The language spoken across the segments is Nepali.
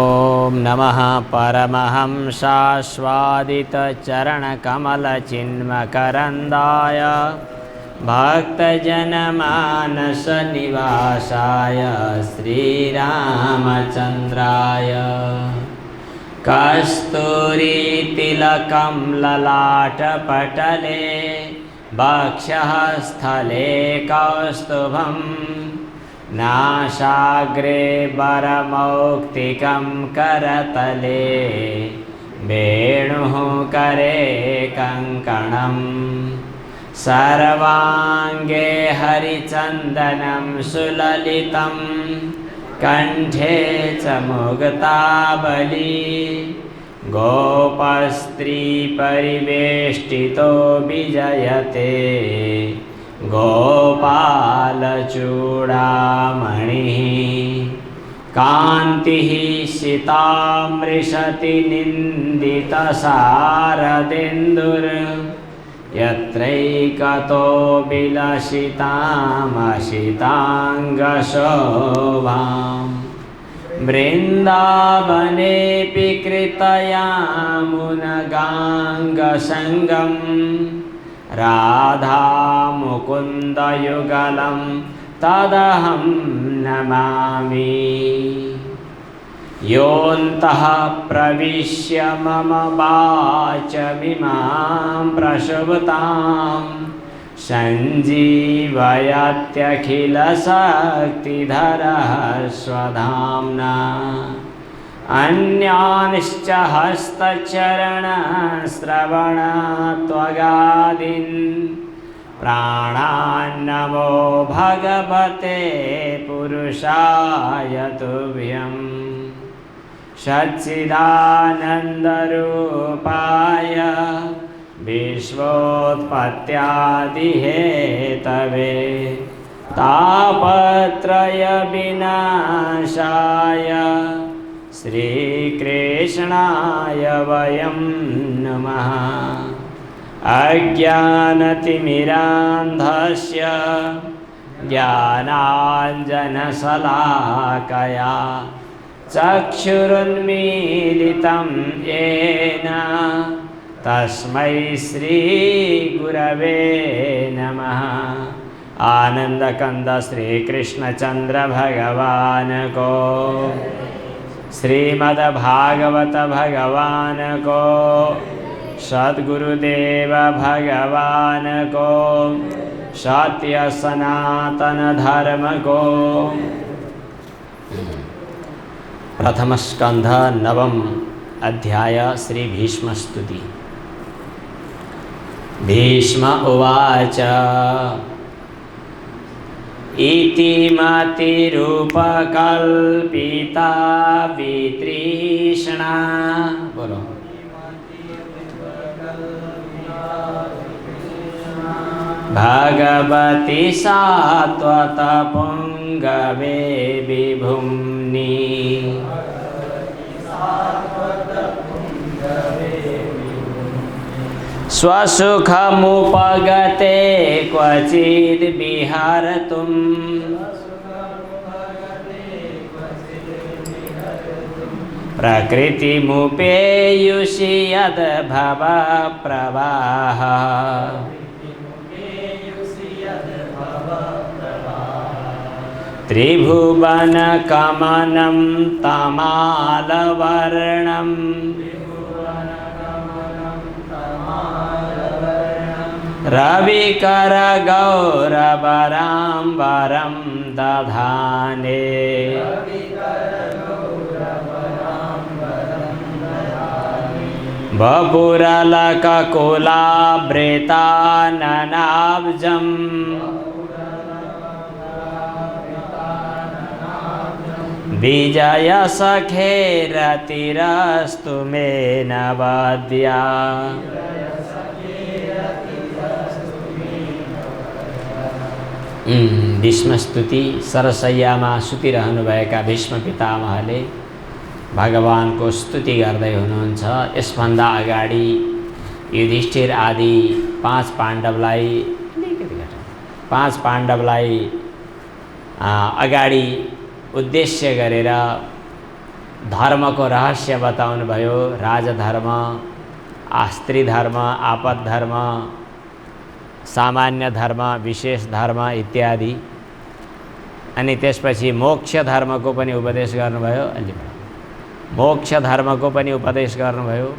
ओम नमः परमहंसास्वादितचरणकमलचिन्मकरन्दाय भक्तजनमानसनिवासाय श्रीरामचन्द्राय कस्तूरीतिलकं ललाटपटले वक्षःस्थले कौस्तुभम् नासाग्रे वरमौक्तिकं करतले वेणुः करे कङ्कणं सर्वाङ्गे हरिचन्दनं सुललितं कण्ठे च मुक्तावली गोपस्त्रीपरिवेष्टितो विजयते गोपालचूडामणिः कान्तिः सितामृशति निन्दितशारदेन्दुर् यत्रैकतो विलसितामशिताङ्गशोभां वृन्दावनेऽपि कृतयामुनगाङ्गसङ्गम् राधा मुकुन्दयुगलं तदहं नमामि। योऽन्तः प्रविश्य मम वाचमिमां प्रसुप्तां सञ्जीवयत्यखिलशक्तिधरः स्वधाम्ना अन्यान्श्च हस्तचरणश्रवणत्वगादीन् प्राणान्नमो भगवते पुरुषाय तुभ्यं सच्चिदानन्दरूपाय विश्वोत्पत्त्यादिहेतवे तापत्रयविनाशाय श्रीकृष्णाय वयं नमः। अज्ञानतिमिरान्धस्य ज्ञानाञ्जनशलाकया चक्षुरुन्मीलितं येन तस्मै श्रीगुरवे नमः। आनन्दकन्द श्रीकृष्णचन्द्र भगवान् को, श्रीमद्भागवत भगवान को, सद्गुरुदेव भगवान को, सत्य सनातन धर्म को। प्रथम स्कंध नवम अध्याय श्री भीष्म स्तुति। भीष्म उवाच इति मतिरूपकल्पिता वितृष्णा। बोलो। भगवती सात्वतपुङ्गवे विभुम्नि स्वसुखमुपगते क्वचिद् विहर्तुम् प्रकृतिमुपेयुषि यद्भवप्रवाहः त्रिभुवनकमनं तमालवर्णम् रविकरगौरवराम्बरं दधाने वपुरलककुलावृताननाब्जम् विजयसखेरतिरस्तु मे नवद्या। भीष्म स्तुति। सरसैयामा सुतिरहनुभएका भीष्म पितामहले भगवानको स्तुति गर्दै हुनुहुन्छ। यसभन्दा अगाडि युधिष्ठिर आदि पाँच पाण्डवलाई अगाडि उद्देश्य गरेर धर्मको रहस्य बताउनुभयो। राजधर्म, स्त्री धर्म, आपद धर्म, सामान्य धर्म, विशेष धर्म इत्यादि। अनि त्यसपछि मोक्ष धर्मको पनि उपदेश गर्नुभयो। अलि मोक्ष धर्मको पनि उपदेश गर्नुभयो।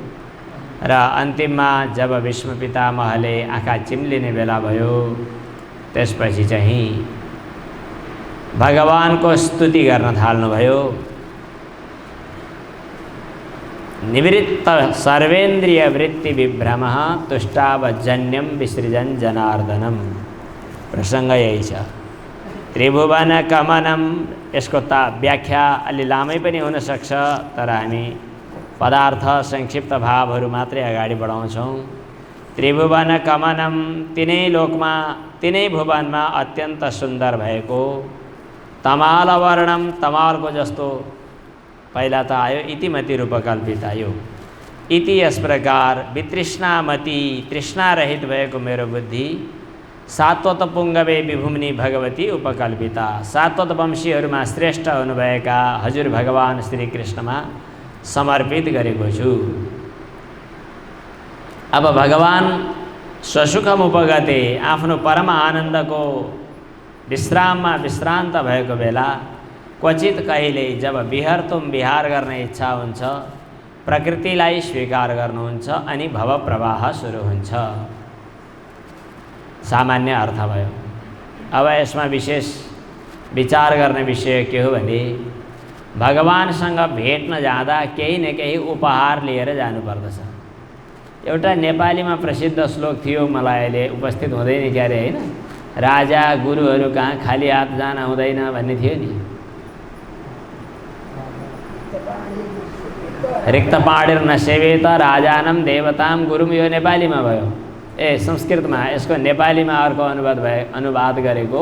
र अन्तिममा जब भीष्म पितामहले आँखा चिम्लिने बेला भयो, त्यसपछि चाहिँ भगवानको स्तुति गर्न थाल्नुभयो। निवृत्त सर्वेन्द्रिय वृत्ति विभ्रमः तुष्टावजन्यम विसृजन जनार्दनम। प्रसङ्ग यही छ। त्रिभुवन कमनम, यसको व्याख्या अलि लामै पनि हुनसक्छ, तर हामी पदार्थ संक्षिप्त भावहरू मात्रै अगाडि बढाउँछौँ। त्रिभुवन कमनम, तिनै लोकमा तिनै भुवनमा अत्यन्त सुन्दर भएको। तमाल वर्णम, तमालको जस्तो पहिला त आयो इतिमती रूपकल्पित आयो। इति यस प्रकार वितृष्णामती, तृष्णा रहित भएको मेरो बुद्धि। सात्वत पुङ्गवे विभुम्नि भगवती उपकल्पिता, सात्वत वंशीहरूमा श्रेष्ठ हुनुभएका हजुर भगवान श्री कृष्णमा समर्पित गरेको छु। अब भगवान स्वसुखम उपगते, आफ्नो परम आनन्दको विश्राममा विश्रान्त भएको बेला क्वचित कहिले जब विहर्तुम, विहार गर्ने इच्छा हुन्छ, प्रकृतिलाई स्वीकार गर्नुहुन्छ अनि भव प्रवाह सुरु हुन्छ। सामान्य अर्थ भयो। अब यसमा विशेष विचार गर्ने विषय के हो भने भगवानसँग भेट्न जाँदा केही न केही उपहार लिएर जानुपर्दछ। एउटा नेपालीमा प्रसिद्ध श्लोक थियो, मलाई अहिले उपस्थित हुँदैन क्यारे हैन, राजा गुरुहरू कहाँ खाली हात जान हुँदैन भन्ने थियो नि। रिक्त पाडेर नसेवेत राजानम देवताम गुरुम, यो नेपालीमा भयो। संस्कृतमा यसको नेपालीमा अर्को अनुवाद गरेको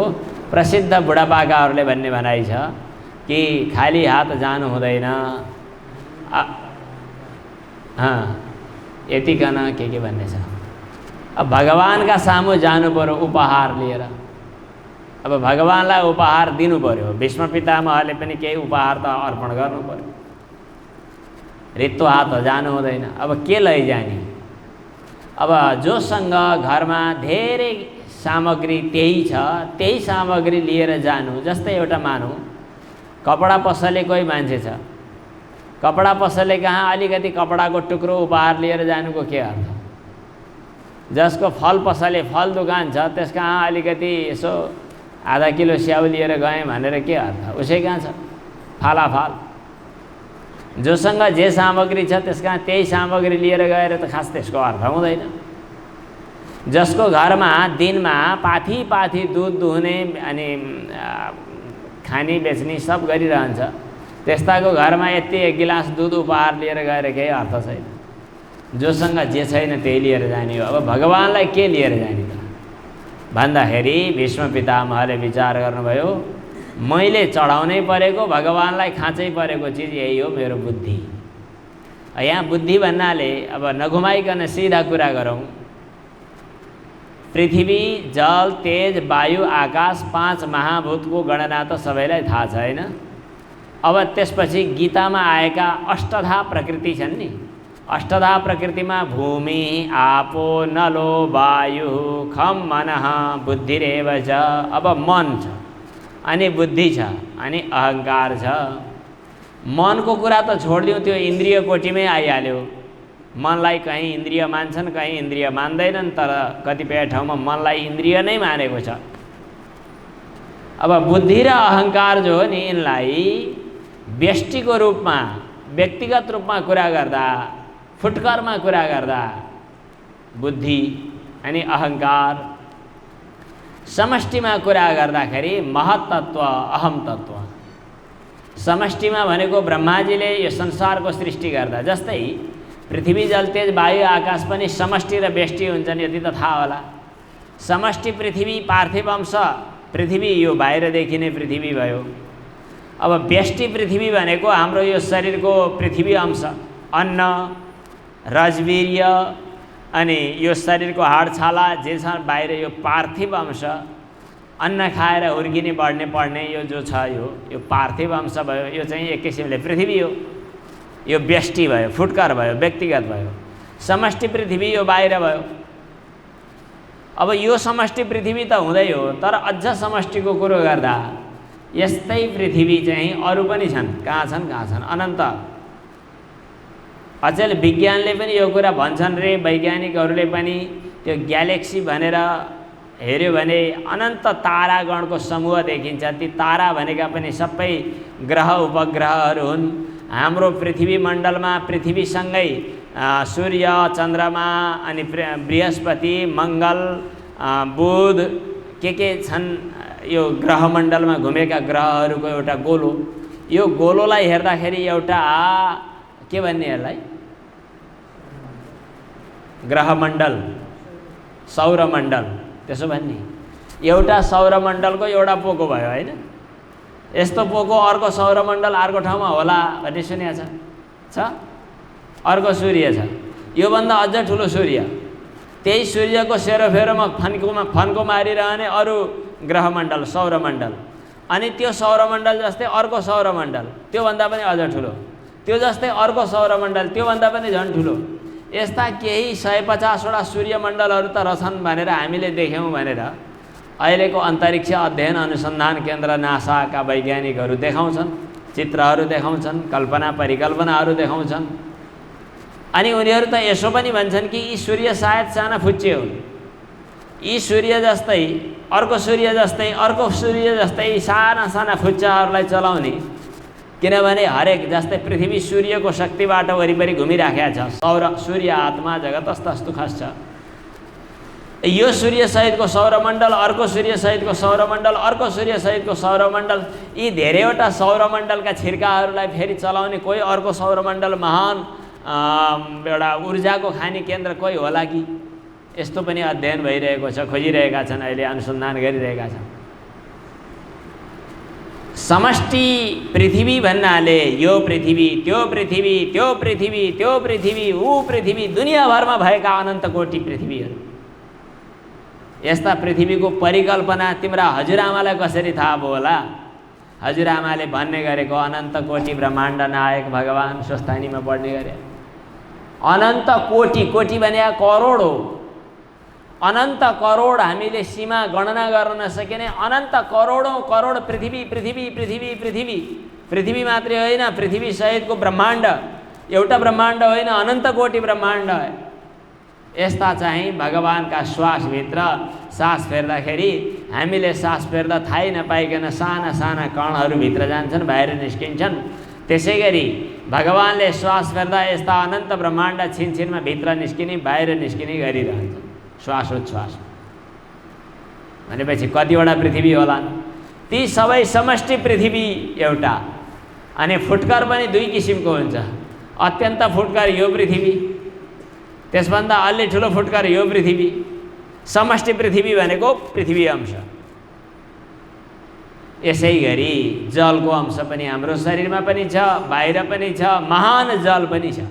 प्रसिद्ध बुढापाकाहरूले भन्ने भनाइ छ कि खाली हात जानु हुँदैन। यतिकन के भन्ने छ। अब भगवानका सामु जानु पर्यो उपहार लिएर। अब भगवानलाई उपहार दिनु पर्यो। भीष्म पितामहले पनि केही उपहार त अर्पण गर्नु पर्यो। रित्तो हात जानु हुँदैन। अब के लैजाने? अब जोसँग घरमा धेरै सामग्री त्यही छ, त्यही सामग्री लिएर जानु। जस्तै एउटा मानौँ कपडा पसले कोही मान्छे छ, कपडा पसले कहाँ अलिकति कपडाको टुक्रो उपहार लिएर जानुको के अर्थ? जसको फल पसले, फल दोकान छ, त्यस कहाँ अलिकति यसो आधा किलो स्याउ लिएर गएँ भनेर के अर्थ? उसै कहाँ छ फालाफाल। जोसँग जे सामग्री छ त्यसका त्यही सामग्री लिएर गएर त खास त्यसको अर्थ हुँदैन। जसको घरमा दिनमा पाथी पाथी दुध दुहुने अनि खानी बेच्ने सब गरिरहन्छ, त्यस्ताको घरमा यति एक गिलास दुध उपहार लिएर गएर केही अर्थ छैन। जोसँग जे छैन त्यही लिएर जाने हो। अब भगवानलाई के लिएर जाने त भन्दाखेरि भीष्म पितामहले विचार गर्नुभयो, मैले चढाउनै परेको, भगवानलाई खाँचै परेको चिज यही हो मेरो बुद्धि। यहाँ बुद्धि भन्नाले अब नघुमाइकन सिधा कुरा गरौँ। पृथ्वी, जल, तेज, वायु, आकाश 5 महाभूतको गणना त सबैलाई थाहा छ हैन? अब त्यसपछि गीतामा आएका अष्टधा प्रकृति छन् नि। अष्टधा प्रकृतिमा भूमि, आपो, नलो, वायु, खम, मनः, बुद्धिरेव च। अब मन छ अनि बुद्धि छ अनि अहंकार छ। मनको कुरा त छोडिदिउँ, त्यो इन्द्रिय कोटिमै आइहाल्यो। मनलाई कहीँ इन्द्रिय मान्छन्, कहीँ इन्द्रिय मान्दैनन्, तर कतिपय ठाउँमा मनलाई इन्द्रिय नै मानेको छ। अब बुद्धि र अहंकार जो हो नि, यिनलाई व्यष्टिको रूपमा, व्यक्तिगत रूपमा कुरा गर्दा, फुटकरमा कुरा गर्दा बुद्धि अनि अहंकार, समष्टिमा कुरा गर्दाखेरि महत्तत्व, अहम तत्व। समष्टिमा भनेको ब्रह्माजीले यो संसारको सृष्टि गर्दा, जस्तै पृथ्वी, जल, तेज, वायु, आकाश पनि समष्टि र व्यष्टि हुन्छन्, यति त थाहा होला। समष्टि पृथ्वी, पार्थिव अंश पृथ्वी, यो बाहिर देखिने पृथ्वी भयो। अब व्यष्टि पृथ्वी भनेको हाम्रो यो शरीरको पृथ्वी अंश, अन्न, रजवीर्य अनि यो शरीरको हाडछाला जे छ बाहिर, यो पार्थिव अंश। अन्न खाएर हुर्किने, बढ्ने, पढ्ने यो जो छ यो पार्थिव अंश भयो। यो चाहिँ एक किसिमले पृथ्वी हो। यो व्यष्टि भयो, फुटकर भयो, व्यक्तिगत भयो। समष्टि पृथ्वी यो बाहिर भयो। अब यो समष्टि पृथ्वी त हुँदै हो, तर अझ समष्टिको कुरो गर्दा यस्तै पृथ्वी चाहिँ अरू पनि छन्। कहाँ छन्? अनन्त। अचेल विज्ञानले पनि यो कुरा भन्छन् रे, वैज्ञानिकहरूले पनि त्यो ग्यालेक्सी भनेर हेऱ्यो भने अनन्त तारागणको समूह देखिन्छ। ती तारा भनेका पनि सबै ग्रह उपग्रहहरू हुन्। हाम्रो पृथ्वी मण्डलमा पृथ्वीसँगै सूर्य, चन्द्रमा, अनि बृहस्पति, मङ्गल, बुध के छन् यो ग्रहमण्डलमा घुमेका ग्रहहरूको एउटा गोलो। यो गोलोलाई हेर्दाखेरि एउटा के भन्ने यसलाई? ग्रहमण्डल, सौरमण्डल त्यसो भन्ने। एउटा सौरमण्डलको एउटा पोको भयो होइन? यस्तो पोको अर्को सौरमण्डल अर्को ठाउँमा होला भन्ने सुनेको छ? अर्को सूर्य छ, योभन्दा अझ ठुलो सूर्य। त्यही सूर्यको सेरोफेरोमा फन्को मारिरहने अरू ग्रहमण्डल, सौरमण्डल। अनि त्यो सौरमण्डल जस्तै अर्को सौरमण्डल, त्योभन्दा पनि अझ ठुलो। त्यो जस्तै अर्को सौरमण्डल, त्योभन्दा पनि झन् ठुलो। यस्ता केही 150वटा सूर्यमण्डलहरू त रहेछन् भनेर हामीले देख्यौँ भनेर अहिलेको अन्तरिक्ष अध्ययन अनुसन्धान केन्द्र नासाका वैज्ञानिकहरू देखाउँछन्, चित्रहरू देखाउँछन्, कल्पना परिकल्पनाहरू देखाउँछन्। अनि उनीहरू त यसो पनि भन्छन् कि यी सूर्य सायद साना फुच्चे हुन्। यी सूर्य जस्तै अर्को सूर्य जस्तै अर्को सूर्य जस्तै साना साना फुच्चाहरूलाई चलाउने, किनभने हरेक जस्तै पृथ्वी सूर्यको शक्तिबाट वरिपरि घुमिराखेको छ। सूर्य आत्मा जगतस्तस्तु खस्छ। यो सूर्यसहितको सौरमण्डल, अर्को सूर्यसहितको सौरमण्डल, अर्को सूर्यसहितको सौरमण्डल, यी धेरैवटा सौरमण्डलका छिर्काहरूलाई फेरि चलाउने कोही अर्को सौरमण्डल महान एउटा ऊर्जाको खानी केन्द्र कोही होला कि? यस्तो पनि अध्ययन भइरहेको छ, खोजिरहेका छन्, अहिले अनुसन्धान गरिरहेका छन्। समष्टि पृथ्वी भन्नाले यो पृथ्वी, त्यो पृथ्वी, त्यो पृथ्वी, त्यो पृथ्वी, ऊ पृथ्वी, दुनियाँभरमा भएका अनन्त कोटि पृथ्वीहरू। यस्ता पृथ्वीको परिकल्पना तिम्रा हजुरआमालाई कसरी थाहा भयो होला? हजुरआमाले भन्ने गरेको अनन्त कोटि ब्रह्माण्ड नायक भगवान स्वस्थानीमा पढ्ने गरे। अनन्त कोटि, कोटि भने करोड हो। अनन्त करोड हामीले सीमा गणना गर्न नसकिने अनन्त करोडौँ करोड पृथ्वी पृथ्वी पृथ्वी पृथ्वी पृथ्वी मात्रै होइन, पृथ्वी सहितको ब्रह्माण्ड, एउटा ब्रह्माण्ड होइन, अनन्त कोटि ब्रह्माण्ड। यस्ता चाहिँ भगवानका श्वासभित्र सास फेर्दाखेरि हामीले सास फेर्दा थाहै नपाइकन साना साना कणहरू भित्र जान्छन्, बाहिर निस्किन्छन्। त्यसै गरी भगवानले श्वास फेर्दा यस्ता अनन्त ब्रह्माण्ड छिनछिनमा भित्र निस्किने बाहिर निस्किने गरिरहन्छन् श्वासोच्छ्वास। भनेपछि कतिवटा पृथ्वी होला? ती सबै समष्टि पृथ्वी एउटा। अनि फुटकर पनि दुई किसिमको हुन्छ। अत्यन्त फुटकर यो पृथ्वी, त्यसभन्दा अलि ठुलो फुटकर यो पृथ्वी। समष्टि पृथ्वी भनेको पृथ्वी अंश। यसै गरी जलको अंश पनि हाम्रो शरीरमा पनि छ, बाहिर पनि छ, महान जल पनि छ।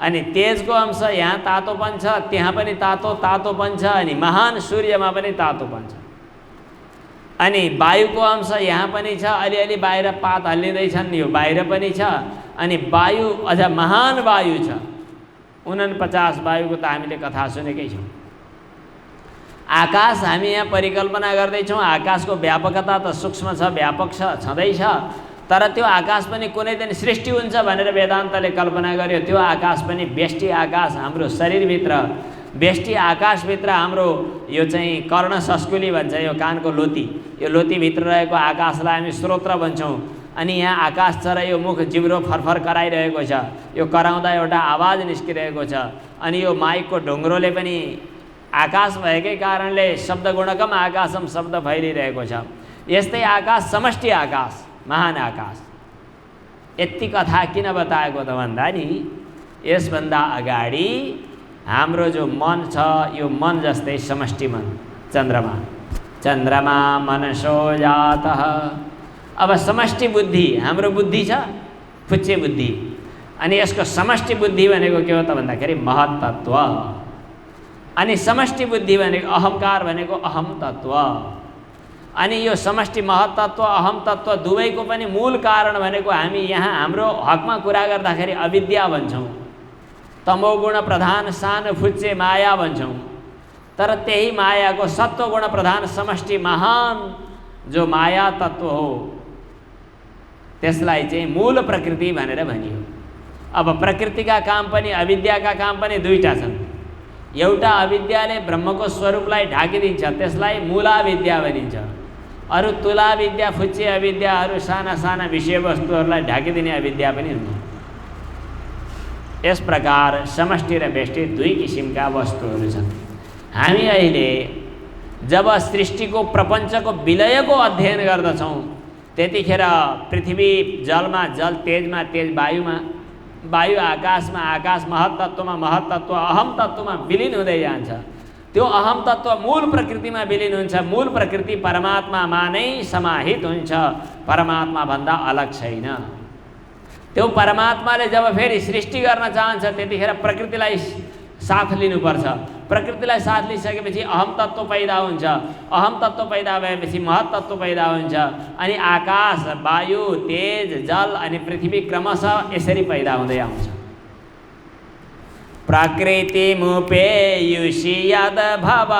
अनि तेजको अंश यहाँ तातोपन छ, त्यहाँ पनि तातोपन छ, अनि महान सूर्यमा पनि तातोपन छ। अनि वायुको अंश यहाँ पनि छ, अलिअलि बाहिर पात हल्लिँदैछन्, यो बाहिर पनि छ। अनि वायु अझ महान वायु छ, 49 वायुको त हामीले कथा सुनेकै छौँ। आकाश हामी यहाँ परिकल्पना गर्दैछौँ, आकाशको व्यापकता त सूक्ष्म छ, व्यापक छ, छँदैछ। तर त्यो आकाश पनि कुनै दिन सृष्टि हुन्छ भनेर वेदान्तले कल्पना गर्यो। त्यो आकाश पनि व्यष्टि आकाश हाम्रो शरीरभित्र, व्यष्टि आकाशभित्र हाम्रो यो चाहिँ कर्ण सस्कुली भन्छ, यो कानको लोती, यो लोतीभित्र रहेको आकाशलाई हामी श्रोत्र भन्छौँ। अनि यहाँ आकाश छ र यो मुख जिब्रो फरफर कराइरहेको छ, यो कराउँदा एउटा आवाज निस्किरहेको छ। अनि यो माइकको ढुङ्ग्रोले पनि आकाश भएकै कारणले शब्द गुणकम आकाशम शब्द फैलिरहेको छ। यस्तै आकाश समष्टि आकाश, महान आकाश। यति कथा किन बताएको त भन्दा नि यसभन्दा अगाडि हाम्रो जो मन छ, यो मन जस्तै समष्टि मन, चन्द्रमा, चन्द्रमा मनसो जातः। अब समष्टि बुद्धि, हाम्रो बुद्धि छ फुच्चे बुद्धि, अनि यसको समष्टि बुद्धि भनेको के हो त भन्दाखेरि महत्त्व। अनि समष्टि बुद्धि भनेको अहङ्कार भनेको अहम तत्व। अनि यो समष्टि महत्तत्व अहम तत्व दुवैको पनि मूल कारण भनेको हामी यहाँ हाम्रो हकमा कुरा गर्दाखेरि अविद्या भन्छौँ, तमोगुण प्रधान सानो फुच्चे माया भन्छौँ। तर त्यही मायाको सत्वगुण प्रधान समष्टि महान जो माया तत्व हो त्यसलाई चाहिँ मूल प्रकृति भनेर भनियो। अब प्रकृतिका काम पनि अविद्याका काम पनि दुईटा छन्। एउटा अविद्याले ब्रह्मको स्वरूपलाई ढाकिदिन्छ, त्यसलाई मूलाविद्या भनिन्छ। अरू तुलाविद्या फुच्चे अविद्याहरू साना साना विषयवस्तुहरूलाई ढाकिदिने अविद्या पनि हुन्छ। यस प्रकार समष्टि र व्यष्टि दुई किसिमका वस्तुहरू छन्। हामी अहिले जब सृष्टिको प्रपञ्चको विलयको अध्ययन गर्दछौँ त्यतिखेर पृथ्वी जलमा जल, तेजमा तेज, वायुमा वायु, आकाशमा आकाश, महत्तत्वमा महत्तत्व, अहम तत्वमा विलीन हुँदै जान्छ। त्यो अहम तत्व मूल प्रकृतिमा विलीन हुन्छ। मूल प्रकृति परमात्मामा नै समाहित हुन्छ, परमात्मा भन्दा अलग छैन। त्यो परमात्माले जब फेरि सृष्टि गर्न चाहन्छ त्यतिखेर प्रकृतिलाई साथ लिनुपर्छ। प्रकृतिलाई साथ लिइसकेपछि अहम तत्व पैदा हुन्छ। अहम तत्व पैदा भएपछि महत्तत्व पैदा हुन्छ। अनि आकाश, वायु, तेज, जल अनि पृथ्वी क्रमशः यसरी पैदा हुँदै आउँछ। प्रकृति मुपेयुषि यद भव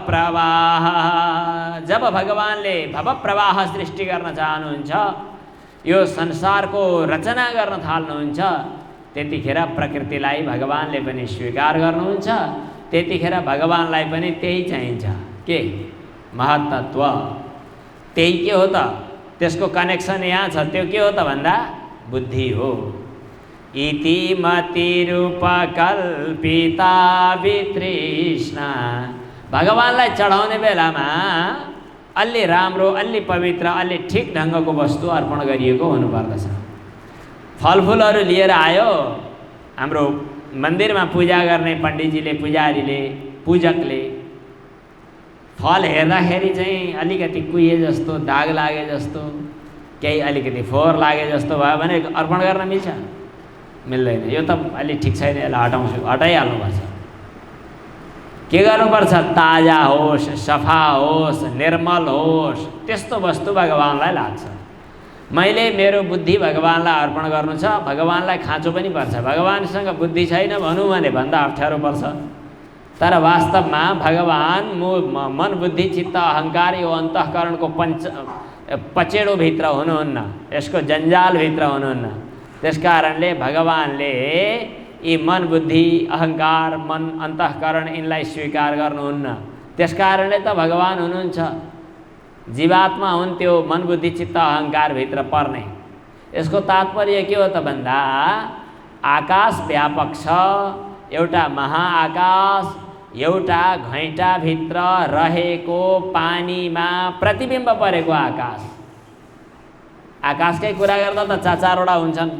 प्रवाह। जब भगवानले भव प्रवाह सृष्टि गर्न चाहनुहुन्छ, यो संसारको रचना गर्न थाल्नुहुन्छ, त्यतिखेर प्रकृतिलाई भगवानले पनि स्वीकार गर्नुहुन्छ। त्यतिखेर भगवानलाई पनि त्यही चाहिन्छ, के महत्तत्व। त्यही के हो त? त्यसको कनेक्सन यहाँ छ। त्यो के हो त भन्दा बुद्धि हो। इति मतिरूपकल्पिता वितृष्णा। भगवानलाई चढाउने बेलामा अलि राम्रो, अलि पवित्र, अलि ठिक ढङ्गको वस्तु अर्पण गरिएको हुनुपर्दछ। फलफुलहरू लिएर आयो, हाम्रो मन्दिरमा पूजा गर्ने पण्डितजीले, पुजारीले, पूजकले फल हेर्दाखेरि चाहिँ अलिकति कुहिए जस्तो, दाग लागे जस्तो, केही अलिकति फोहोर लागे जस्तो भयो भने अर्पण गर्न मिल्छ? मिल्दैन। यो त अलि ठिक छैन, यसलाई हटाउँछु, हटाइहाल्नुपर्छ। के गर्नुपर्छ? ताजा होस्, सफा होस्, निर्मल होस्, त्यस्तो वस्तु भगवानलाई लाग्छ। मैले मेरो बुद्धि भगवानलाई अर्पण गर्नु छ, भगवानलाई खाँचो पनि पर्छ। भगवानसँग बुद्धि छैन भनौँ भने भन्दा अप्ठ्यारो पर्छ। तर वास्तवमा भगवान मन, बुद्धि, चित्त, अहङ्कार यो अन्तःकरणको पचेडोभित्र हुनुहुन्न, यसको जन्जालभित्र हुनुहुन्न। त्यसकारणले भगवानले यी मन, बुद्धि, अहङ्कार, मन, अन्तःकरण यिनलाई स्वीकार गर्नुहुन्न। त्यसकारणले त भगवान हुनुहुन्छ। जीवात्मा हुन् त्यो मन, बुद्धि, चित्त, अहङ्कारभित्र पर्ने। यसको तात्पर्य के हो त भन्दा आकाश व्यापक छ, एउटा महाआकाश, एउटा घैँटाभित्र रहेको पानीमा प्रतिबिम्ब परेको आकाश। आकाशकै कुरा गर्दा त चारवटा हुन्छन्,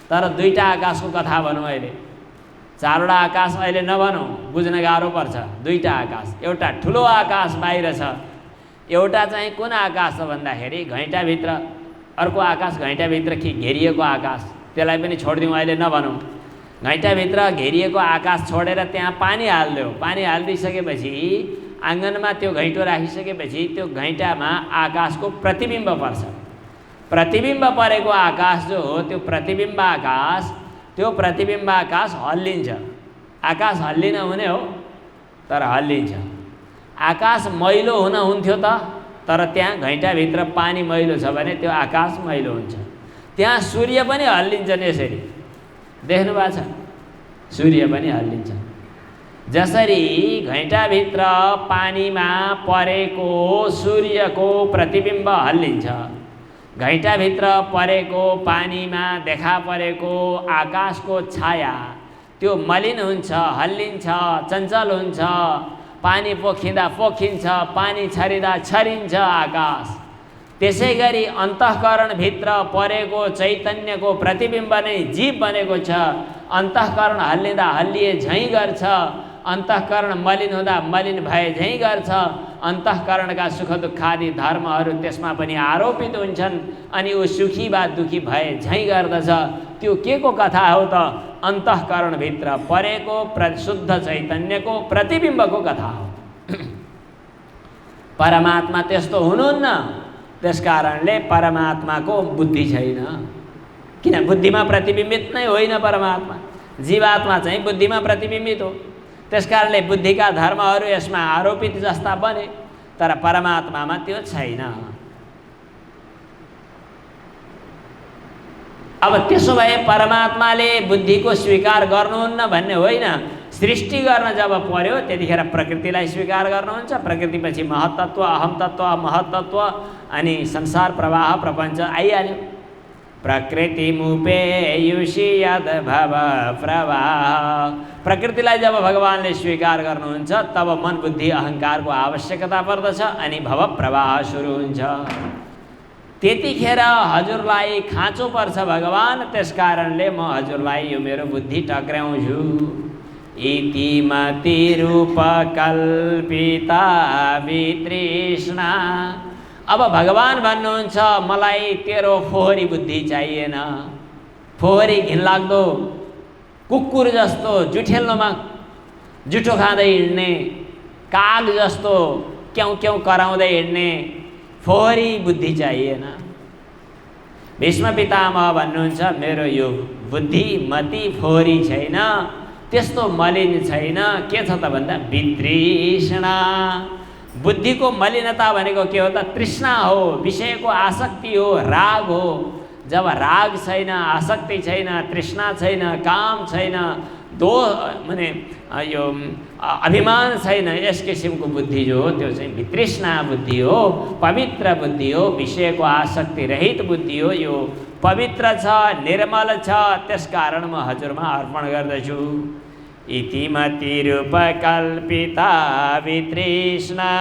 तर दुईटा आकाशको कथा भनौँ अहिले। चारवटा आकाश अहिले नभनौँ, बुझ्न गाह्रो पर्छ। दुईटा आकाश, एउटा ठुलो आकाश बाहिर छ, एउटा चाहिँ कुन आकाश छ भन्दाखेरि घैँटाभित्र, अर्को आकाश घैँटाभित्र घेरिएको आकाश। त्यसलाई पनि छोडिदिउँ, अहिले नभनौँ। घैँटाभित्र घेरिएको आकाश छोडेर त्यहाँ पानी हालिदियो। पानी हालिदिइसकेपछि आँगनमा त्यो घैँटो राखिसकेपछि त्यो घैँटामा आकाशको प्रतिबिम्ब पर्छ। प्रतिबिम्ब परेको आकाश जो हो त्यो प्रतिबिम्ब आकाश हल्लिन्छ। आकाश हल्लिन हुने हो, तर हल्लिन्छ। आकाश मैलो हुन हुन्थ्यो त, तर त्यहाँ घैँटाभित्र पानी मैलो छ भने त्यो आकाश मैलो हुन्छ। त्यहाँ सूर्य पनि हल्लिन्छन्। यसरी देख्नु भएको छ? सूर्य पनि हल्लिन्छ। जसरी घैँटाभित्र पानीमा परेको सूर्यको प्रतिबिम्ब हल्लिन्छ, घैँटाभित्र परेको पानीमा देखा परेको आकाशको छाया त्यो मलिन हुन्छ, हल्लिन्छ, चञ्चल हुन्छ। पानी पोखिँदा पोखिन्छ, पानी छरिँदा छरिन्छ आकाश। त्यसै गरी अन्तःकरणभित्र परेको चैतन्यको प्रतिबिम्ब नै जीव बनेको छ। अन्तःकरण हल्लिँदा हल्लिए झैँ गर्छ, अन्तःकरण मलिन हुँदा मलिन भए झैँ गर्छ। अन्तःकरणका सुख दुःखादि धर्महरू त्यसमा पनि आरोपित हुन्छन्, अनि ऊ सुखी वा दुखी भए झैँ गर्दछ। त्यो के को कथा हो त? अन्तःकरणभित्र परेको शुद्ध चैतन्यको प्रतिबिम्बको कथा हो। परमात्मा त्यस्तो हुनुहुन्न। त्यसकारणले परमात्माको बुद्धि छैन। किन? बुद्धिमा प्रतिबिम्बित नै होइन परमात्मा। जीवात्मा चाहिँ बुद्धिमा प्रतिबिम्बित हो। त्यसकारणले बुद्धिका धर्महरू यसमा आरोपित जस्ता बने, तर परमात्मामा त्यो छैन। अब त्यसो भए परमात्माले बुद्धिको स्वीकार गर्नुहुन्न भन्ने होइन। सृष्टि गर्न जब पर्यो त्यतिखेर प्रकृतिलाई स्वीकार गर्नुहुन्छ। प्रकृतिपछि महत्तत्व, अहमतत्व, महत्तत्व अनि संसार प्रवाह प्रपञ्च आइहाल्यो। प्रकृतिमुपेयुषि यद भव प्रवाह। प्रकृतिलाई जब भगवानले स्वीकार गर्नुहुन्छ तब मन बुद्धि अहङ्कारको आवश्यकता पर्दछ अनि भव प्रवाह सुरु हुन्छ। त्यतिखेर हजुरलाई खाँचो पर्छ भगवान। त्यसकारणले म हजुरलाई यो मेरो बुद्धि टक्राउँछु। इति मति रूप कल्पिता वितृष्णा। अब भगवान भन्नुहुन्छ मलाई तेरो फोहोरी बुद्धि चाहिएन। फोहोरी घिनलाग्दो कुकुर जस्तो जुठेल्लोमा जुठो खाँदै हिँड्ने, काग जस्तो क्याउ क्याउ कराउँदै हिँड्ने फोहोरी बुद्धि चाहिएन। भीष्म पितामह भन्नुहुन्छ मेरो यो बुद्धि मति फोहोरी छैन, त्यस्तो मलिन छैन। के छ त भन्दा वितृष्णा। बुद्धिको मलिनता भनेको के हो त? तृष्णा हो, विषयको आसक्ति हो, राग हो। जब राग छैन, आसक्ति छैन, तृष्णा छैन, काम छैन, माने यो अभिमान छैन, यस किसिमको बुद्धि जो हो त्यो चाहिँ वितृष्णा बुद्धि हो, पवित्र बुद्धि हो, विषयको आसक्ति रहित बुद्धि हो। यो पवित्र छ, निर्मल छ। त्यसकारण म हजुरमा अर्पण गर्दछु। इति मति रूप कल्पिता वितृष्णा।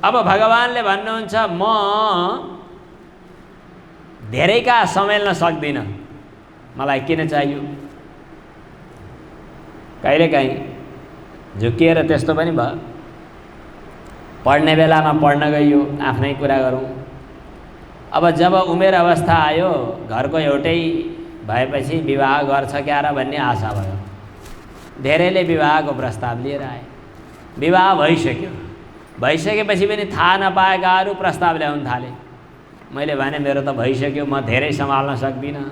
अब भगवानले भन्नुहुन्छ म धेरैका समेल्न सक्दिनँ, मलाई किन चाहियो? कहिलेकाहीँ झुकिएर त्यस्तो पनि भयो। पढ्ने बेलामा पढ्न गइयो, आफ्नै कुरा गरौँ। अब जब उमेर अवस्था आयो, घरको एउटै भएपछि विवाह गर्छ क्या र भन्ने आशा भयो। धेरैले विवाहको प्रस्ताव लिएर आए। विवाह भइसक्यो। भइसकेपछि पनि थाहा नपाएकाहरू प्रस्ताव ल्याउन थाले। मैले भने मेरो त भइसक्यो, म धेरै सम्हाल्न सक्दिनँ।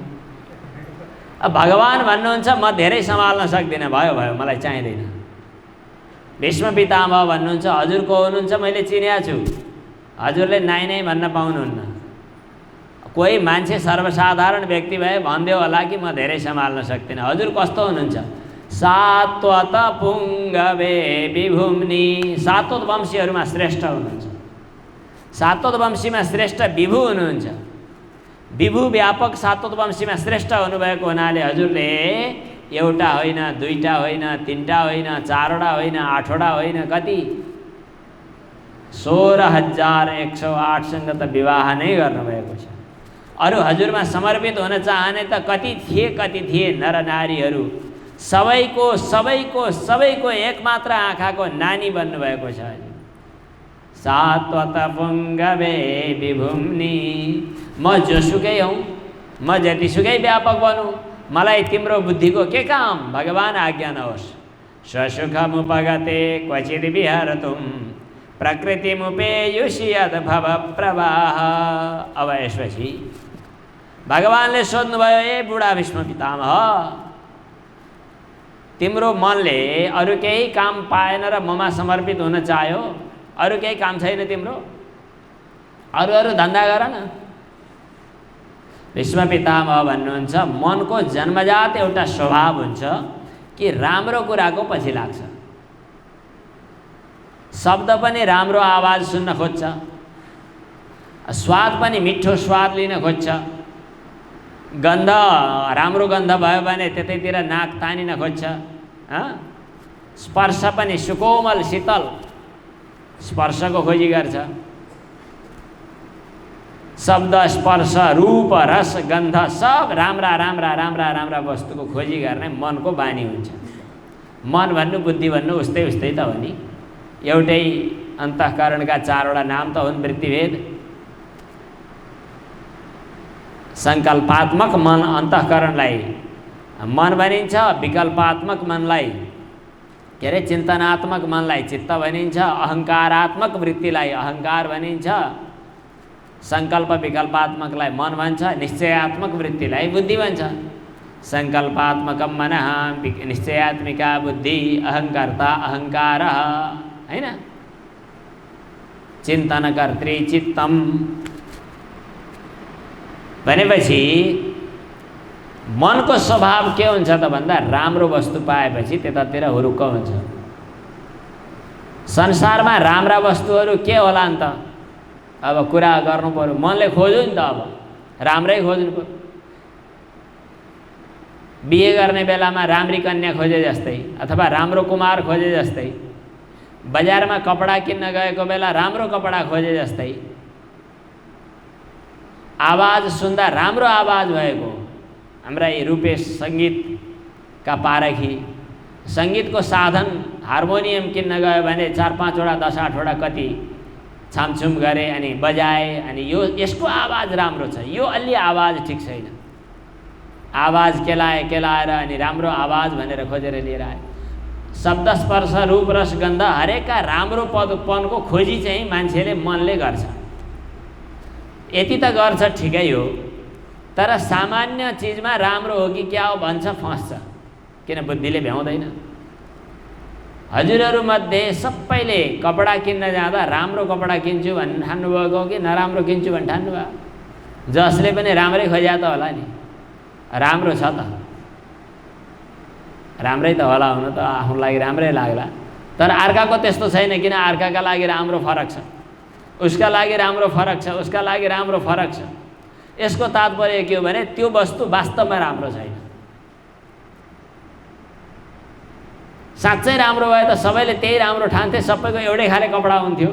अब भगवान भन्नुहुन्छ म धेरै सम्हाल्न सक्दिनँ, भयो भयो, मलाई चाहिँदैन। भीष्म पितामह भन्नुहुन्छ हजुर को हुनुहुन्छ? मैले चिनेको छु। हजुरले नाइ नै भन्न पाउनुहुन्न। कोही मान्छे सर्वसाधारण व्यक्ति भए भन्दियो होला कि म धेरै सम्हाल्न सक्दिनँ। हजुर कस्तो हुनुहुन्छ? सात्वत पुङ्गवे विभुम्नि। सात्वत वंशीहरूमा श्रेष्ठ हुनुहुन्छ। सात्वत वंशीमा श्रेष्ठ विभु हुनुहुन्छ। विभु व्यापक सात्वत वंशीमा श्रेष्ठ हुनुभएको हुनाले हजुरले एउटा होइन, दुईटा होइन, तीनटा होइन, चारवटा होइन, आठवटा होइन, कति 16,108सँग त विवाह नै गर्नुभएको छ। अरू हजुरमा समर्पित हुन चाहने त कति थिए नर नारीहरू। सबैको सबैको सबैको एकमात्र आँखाको नानी बन्नुभएको छ। सात्वत पुङ्गवे विभुम्नि। म जोसुकै हूँ, म जतिसुकै व्यापक बनूँ, मलाई तिम्रो बुद्धिको के काम? भगवान आज्ञा नहोस्। स्वसुखमुपगते क्वचित् विहरतुं प्रकृतिमुपेयुषि यद भव प्रवाह। अब यसपछि भगवानले सोध्नुभयो, ए बुढा भीष्म पितामह, तिम्रो मनले अरू केही काम पाएन र ममा समर्पित हुन चाह्यो? अरू केही काम छैन तिम्रो? अरू धन्दा गर न। भीष्म पितामह भन्नुहुन्छ मनको जन्मजात एउटा स्वभाव हुन्छ कि राम्रो कुराको पछि लाग्छ। शब्द पनि राम्रो आवाज सुन्न खोज्छ, स्वाद पनि मिठो स्वाद लिन खोज्छ, गन्ध राम्रो गन्ध भयो भने त्यतैतिर नाक तानिन खोज्छ, स्पर्श पनि सुकोमल शीतल स्पर्शको खोजी गर्छ। शब्द, स्पर्श, रूप, रस, गन्ध सब राम्रा राम्रा राम्रा राम्रा वस्तुको खोजी गर्ने मनको बानी हुन्छ। मन भन्नु बुद्धि भन्नु उस्तै उस्तै त हो नि। एउटै अन्तःकरणका चारवटा नाम त हुन् वृत्तिभेद। सङ्कल्पात्मक मन अन्तःकरणलाई मन भनिन्छ, विकल्पात्मक मनलाई के अरे चिन्तनात्मक मनलाई चित्त भनिन्छ, अहङ्कारात्मक वृत्तिलाई अहङ्कार भनिन्छ, सङ्कल्प विकल्पात्मकलाई मन भन्छ, निश्चयात्मक वृत्तिलाई बुद्धि भन्छ। सङ्कल्पात्मकं मनः, निश्चयात्मिका बुद्धि, अहङ्कर्ता अहङ्कारः, हैन? चिन्तनकर्त्री चित्तम भनेपछि मनको स्वभाव के हुन्छ त भन्दा राम्रो वस्तु पाएपछि त्यतातिर हुरुक्क हुन्छ। संसारमा राम्रा वस्तुहरू के होला नि त? अब कुरा गर्नु पर्यो, मनले खोज्यो नि त, अब राम्रै खोज्नु पर्यो। बिहे गर्ने बेलामा राम्री कन्या खोजे जस्तै अथवा राम्रो कुमार खोजे जस्तै, बजारमा कपडा किन्न गएको बेला राम्रो कपडा खोजे जस्तै, आवाज सुन्दा राम्रो आवाज भएको, हाम्रा रूपेश सङ्गीतका पारखी, सङ्गीतको साधन हार्मोनियम किन्न गयो भने 4-5 वटा 10-8 वटा कति छामछुम गरे अनि बजाए, अनि यो यसको आवाज राम्रो छ, यो अलि आवाज ठिक छैन, आवाज केलाएर अनि राम्रो आवाज भनेर खोजेर लिएर आए। शब्द स्पर्श रूप रस गन्ध हरेकका राम्रो पदपनको खोजी चाहिँ मान्छेले मनले गर्छ। यति त गर्छ ठिकै हो, तर सामान्य चिजमा राम्रो हो कि क्या हो भन्छ फस्छ, किन बुद्धिले भ्याउँदैन। हजुरहरूमध्ये सबैले कपडा किन्न जाँदा राम्रो कपडा किन्छु भन्ने ठान्नुभएको हो कि नराम्रो किन्छु भन्ने ठान्नुभयो? जसले पनि राम्रै खोज्या त होला नि, राम्रो छ त, राम्रै त होला, हुन त आफ्नो लागि राम्रै लाग्ला, तर अर्काको त्यस्तो छैन, किन अर्काका लागि राम्रो फरक छ, उसका लागि राम्रो फरक छ, उसका लागि राम्रो फरक छ। यसको तात्पर्य के हो भने त्यो वस्तु वास्तवमा राम्रो छैन। साँच्चै राम्रो भए त सबैले त्यही राम्रो ठान्थे, सबैको एउटै खाले कपडा हुन्थ्यो,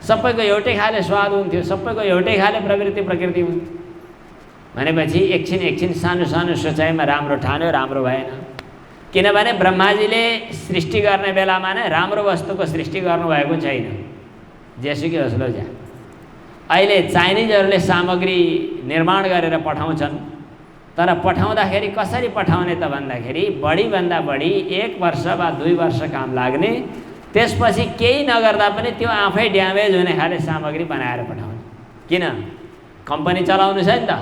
सबैको एउटै खाले स्वाद हुन्थ्यो, सबैको एउटै खाले प्रवृत्ति प्रकृति हुन्थ्यो। भनेपछि एकछिन सानो सानो सोचाइमा राम्रो ठान्यो, राम्रो भएन। किनभने ब्रह्माजीले सृष्टि गर्ने बेलामा नै राम्रो वस्तुको सृष्टि गर्नुभएको छैन। जेसुकै होस् लो जा, अहिले चाइनिजहरूले सामग्री निर्माण गरेर पठाउँछन्, तर पठाउँदाखेरि कसरी पठाउने त भन्दाखेरि बढीभन्दा बढी 1 वर्ष वा 2 वर्ष काम लाग्ने, त्यसपछि केही नगर्दा पनि त्यो आफै ड्यामेज हुने खाले सामग्री बनाएर पठाउने। किन? कम्पनी चलाउनु छ नि त।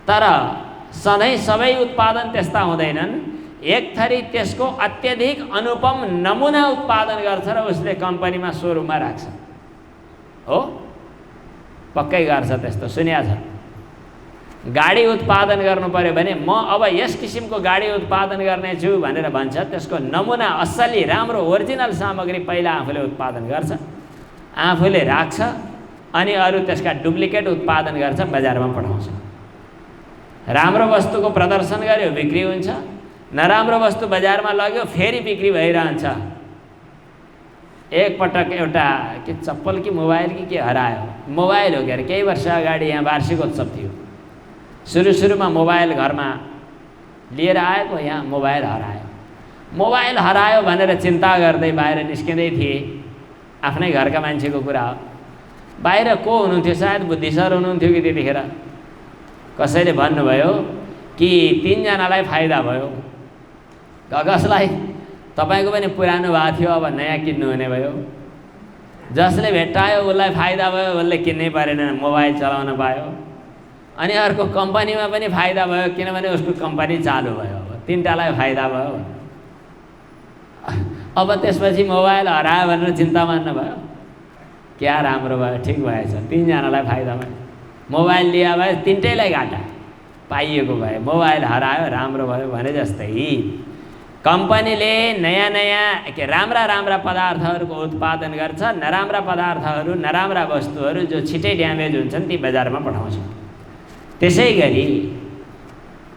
तर सधैँ सबै उत्पादन त्यस्ता हुँदैनन्। एक थरी त्यसको अत्यधिक अनुपम नमुना उत्पादन गर्छ र उसले कम्पनीमा सोरुममा राख्छ। हो, पक्कै गर्छ त्यस्तो, सुन्या छ। गाडी उत्पादन गर्नु पर्यो भने म अब यस किसिमको गाडी उत्पादन गर्नेछु भनेर भन्छ, त्यसको नमुना असली राम्रो ओरिजिनल सामग्री पहिला आफूले उत्पादन गर्छ, आफूले राख्छ, अनि अरू त्यसका डुप्लिकेट उत्पादन गर्छ, बजारमा पठाउँछ। राम्रो वस्तुको प्रदर्शन गर्यो बिक्री हुन्छ, नराम्रो वस्तु बजारमा लग्यो फेरि बिक्री भइरहन्छ। एक पटक एउटा के चप्पल कि मोबाइल कि के हरायो, मोबाइल हो क्या, केही वर्ष अगाडि यहाँ वार्षिकोत्सव थियो। सुरुमा मोबाइल घरमा लिएर आएको, यहाँ मोबाइल हरायो। मोबाइल हरायो भनेर चिन्ता गर्दै बाहिर निस्किँदै थिए, आफ्नै घरका मान्छेको कुरा हो। बाहिर को हुनुहुन्थ्यो? सायद बुद्धि सर हुनुहुन्थ्यो कि त्यतिखेर। कसैले भन्नुभयो कि 3 जनालाई फाइदा भयो। कसलाई? तपाईँको पनि पुरानो भएको थियो, अब नयाँ किन्नुहुने भयो। जसले भेट्टायो उसलाई फाइदा भयो, उसले किन्नै परेन, मोबाइल चलाउन पायो। अनि अर्को कम्पनीमा पनि फाइदा भयो, किनभने उसको कम्पनी चालु भयो। अब 3टालाई फाइदा भयो। अब त्यसपछि मोबाइल हरायो भनेर चिन्ता मान्नु भयो? क्या राम्रो भयो, ठिक भएछ, 3 जनालाई फाइदा भयो। मोबाइल लिया भए 3टैलाई घाटा पाइएको भए, मोबाइल हरायो राम्रो भयो भने जस्तै कम्पनीले नयाँ के राम्रा पदार्थहरूको उत्पादन गर्छ, नराम्रा पदार्थहरू, नराम्रा वस्तुहरू जो छिटै ड्यामेज हुन्छन् ती बजारमा पठाउँछ। त्यसै गरी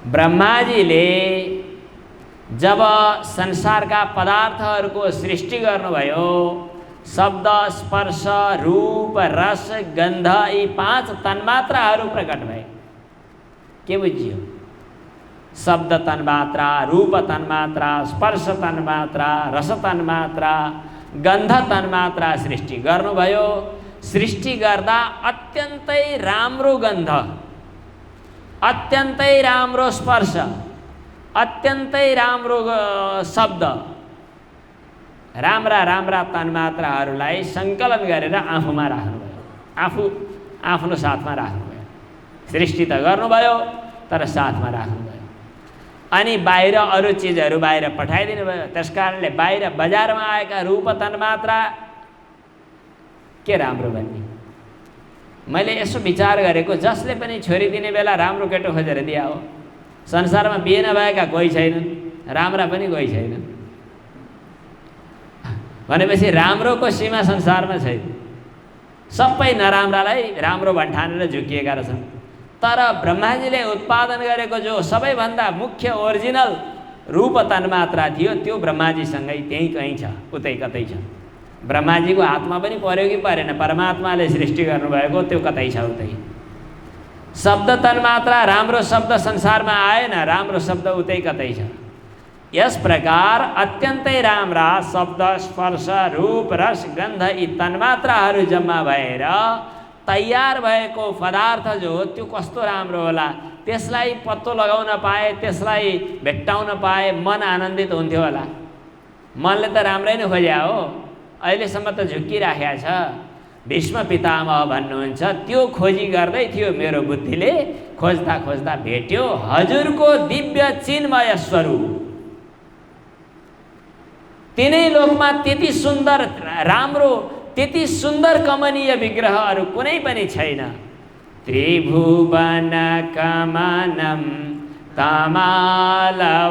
ब्रह्माजीले जब संसारका पदार्थहरूको सृष्टि गर्नुभयो, शब्द स्पर्श रूप रस गन्ध यी 5 तन्मात्राहरू प्रकट भए। के बुझियो? शब्द तन्मात्रा, रूप तन्मात्रा, स्पर्श तन्मात्रा, रस तन्मात्रा, गन्ध तन्मात्रा सृष्टि गर्नुभयो। सृष्टि गर्दा अत्यन्तै राम्रो गन्ध, अत्यन्तै राम्रो स्पर्श, अत्यन्तै राम्रो शब्द, राम्रा राम्रा तन्मात्राहरूलाई सङ्कलन गरेर आफूमा राख्नुभयो, आफ्नो साथमा राख्नुभयो। सृष्टि त गर्नुभयो तर साथमा राख्नुभयो। अनि बाहिर अरू चिजहरू बाहिर पठाइदिनु भयो। त्यस कारणले बाहिर बजारमा आएका रूप तन्मात्रा के राम्रो भन्ने। मैले यसो विचार गरेको, जसले पनि छोरी दिने बेला राम्रो केटो खोजेर दिया हो। संसारमा बिहे नभएका कोही छैनन्, राम्रा पनि कोही छैनन्। भनेपछि राम्रोको सीमा संसारमा छैन। सबै नराम्रालाई राम्रो भन्ठानेर झुकिएका रहेछन्। तर ब्रह्माजीले उत्पादन गरेको जो सबैभन्दा मुख्य ओरिजिनल रूप तन्मात्रा थियो त्यो ब्रह्माजीसँगै त्यहीँ कहीँ छ, उतै कतै छ। ब्रह्माजीको हातमा पनि पर्यो कि परेन, परमात्माले सृष्टि गर्नुभएको त्यो कतै छ उतै। शब्द तन्मात्रा राम्रो शब्द संसारमा आएन, राम्रो शब्द उतै कतै छ। यस प्रकार अत्यन्तै राम्रा शब्द, स्पर्श, रूप, रस, गन्ध यी तन्मात्राहरू जम्मा भएर तयार भएको पदार्थ जो हो त्यो कस्तो राम्रो होला, त्यसलाई पत्तो लगाउन पाए, त्यसलाई भेट्टाउन पाए मन आनन्दित हुन्थ्यो होला। मनले त राम्रै नै खोज्या हो, अहिलेसम्म त झुक्किराखेको छ। भीष्म पितामह भन्नुहुन्छ त्यो खोजी गर्दै थियो मेरो बुद्धिले, खोज्दा खोज्दा भेट्यो हजुरको दिव्य चिन्मय स्वरूप। तिनै लोकमा त्यति सुन्दर राम्रो, त्यति सुन्दर कमनीय विग्रह अरू कुनै पनि छैन। त्रिभुवन कमनम तमालवर्णम।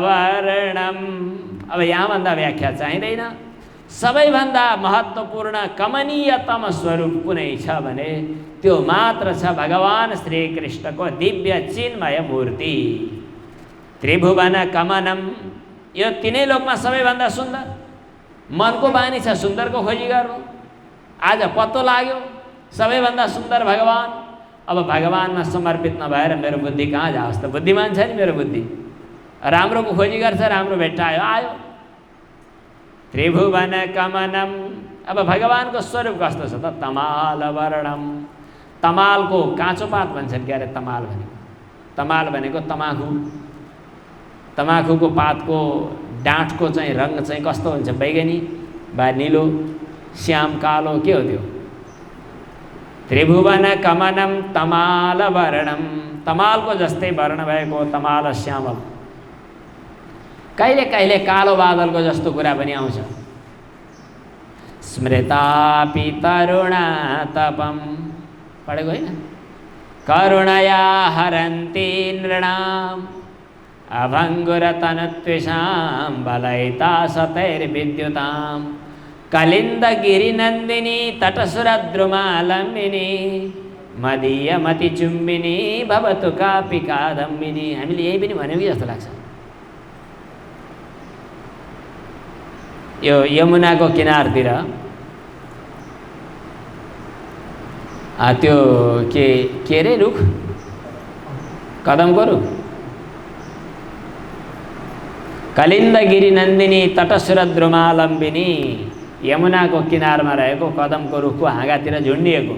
अब यहाँभन्दा व्याख्या चाहिँदैन। सबैभन्दा महत्त्वपूर्ण कमनीयतम स्वरूप कुनै छ भने त्यो मात्र छ भगवान श्रीकृष्णको दिव्य चिन्मय मूर्ति। त्रिभुवन कमनम, यो तिनै लोकमा सबैभन्दा सुन्दर। मनको बानी छ सुन्दरको खोजी गर्नु, आज पत्तो लाग्यो सबैभन्दा सुन्दर भगवान। अब भगवानमा समर्पित नभएर मेरो बुद्धि कहाँ जाओस् त? बुद्धिमान छ नि मेरो बुद्धि, राम्रोको खोजी गर्छ, राम्रो भेट्टायो आयो। त्रिभुवन कमनम। अब भगवानको स्वरूप कस्तो छ त? तमाल वर्णम। तमालको काँचो पात भन्छन् क्या अरे तमाल भनेको। तमाल भनेको तमाखु। तमाखुको पातको डाँठको चाहिँ रङ चाहिँ कस्तो हुन्छ? बैगनी वा निलो, श्याम, कालो, के हो त्यो? त्रिभुवन कमनम तमाल वर्णम। तमालको जस्तै वर्ण भएको तमाल श्यामल। कहिले कहिले कालो बादलको जस्तो कुरा पनि आउँछ। स्मृतापि तरुणा तपम, पढेको होइन? करुणया हरन्ति नृणाम अभङ्गुरतनुत्विषां बलयिता सतैर्विद्युतां कलिन्दगिरिनन्दिनी तटसुरद्रुमालम्बिनी मदीयमतिचुम्बिनी भवतु कापि कादम्बिनी। हामीले यही पनि भन्यौँ कि जस्तो लाग्छ। यो यमुनाको किनारतिर त्यो के अरे रुख, कदमको रुख। कलिन्दगिरी नन्दिनी तटसुरद्रुमालम्बिनी, यमुनाको किनारमा रहेको कदमको रुखको हाँगातिर झुन्डिएको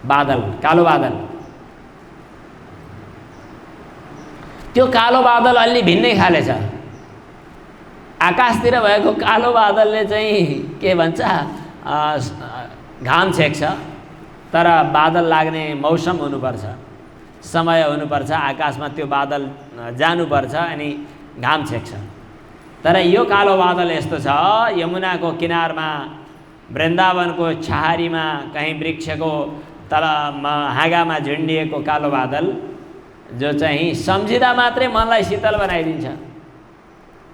बादल, कालो बादल। त्यो कालो बादल अलि भिन्नै खाले छ। आकाशतिर भएको कालो बादलले चाहिँ के भन्छ, घाम छेक्छ। तर बादल लाग्ने मौसम हुनुपर्छ, समय हुनुपर्छ, आकाशमा त्यो बादल जानुपर्छ अनि घाम छेक्छ। तर यो कालो बादल यस्तो छ, यमुनाको किनारमा वृन्दावनको छहारीमा कहीँ वृक्षको तल हाँगामा झुन्डिएको कालो बादल जो चाहिँ सम्झिँदा मात्रै मनलाई शीतल बनाइदिन्छ।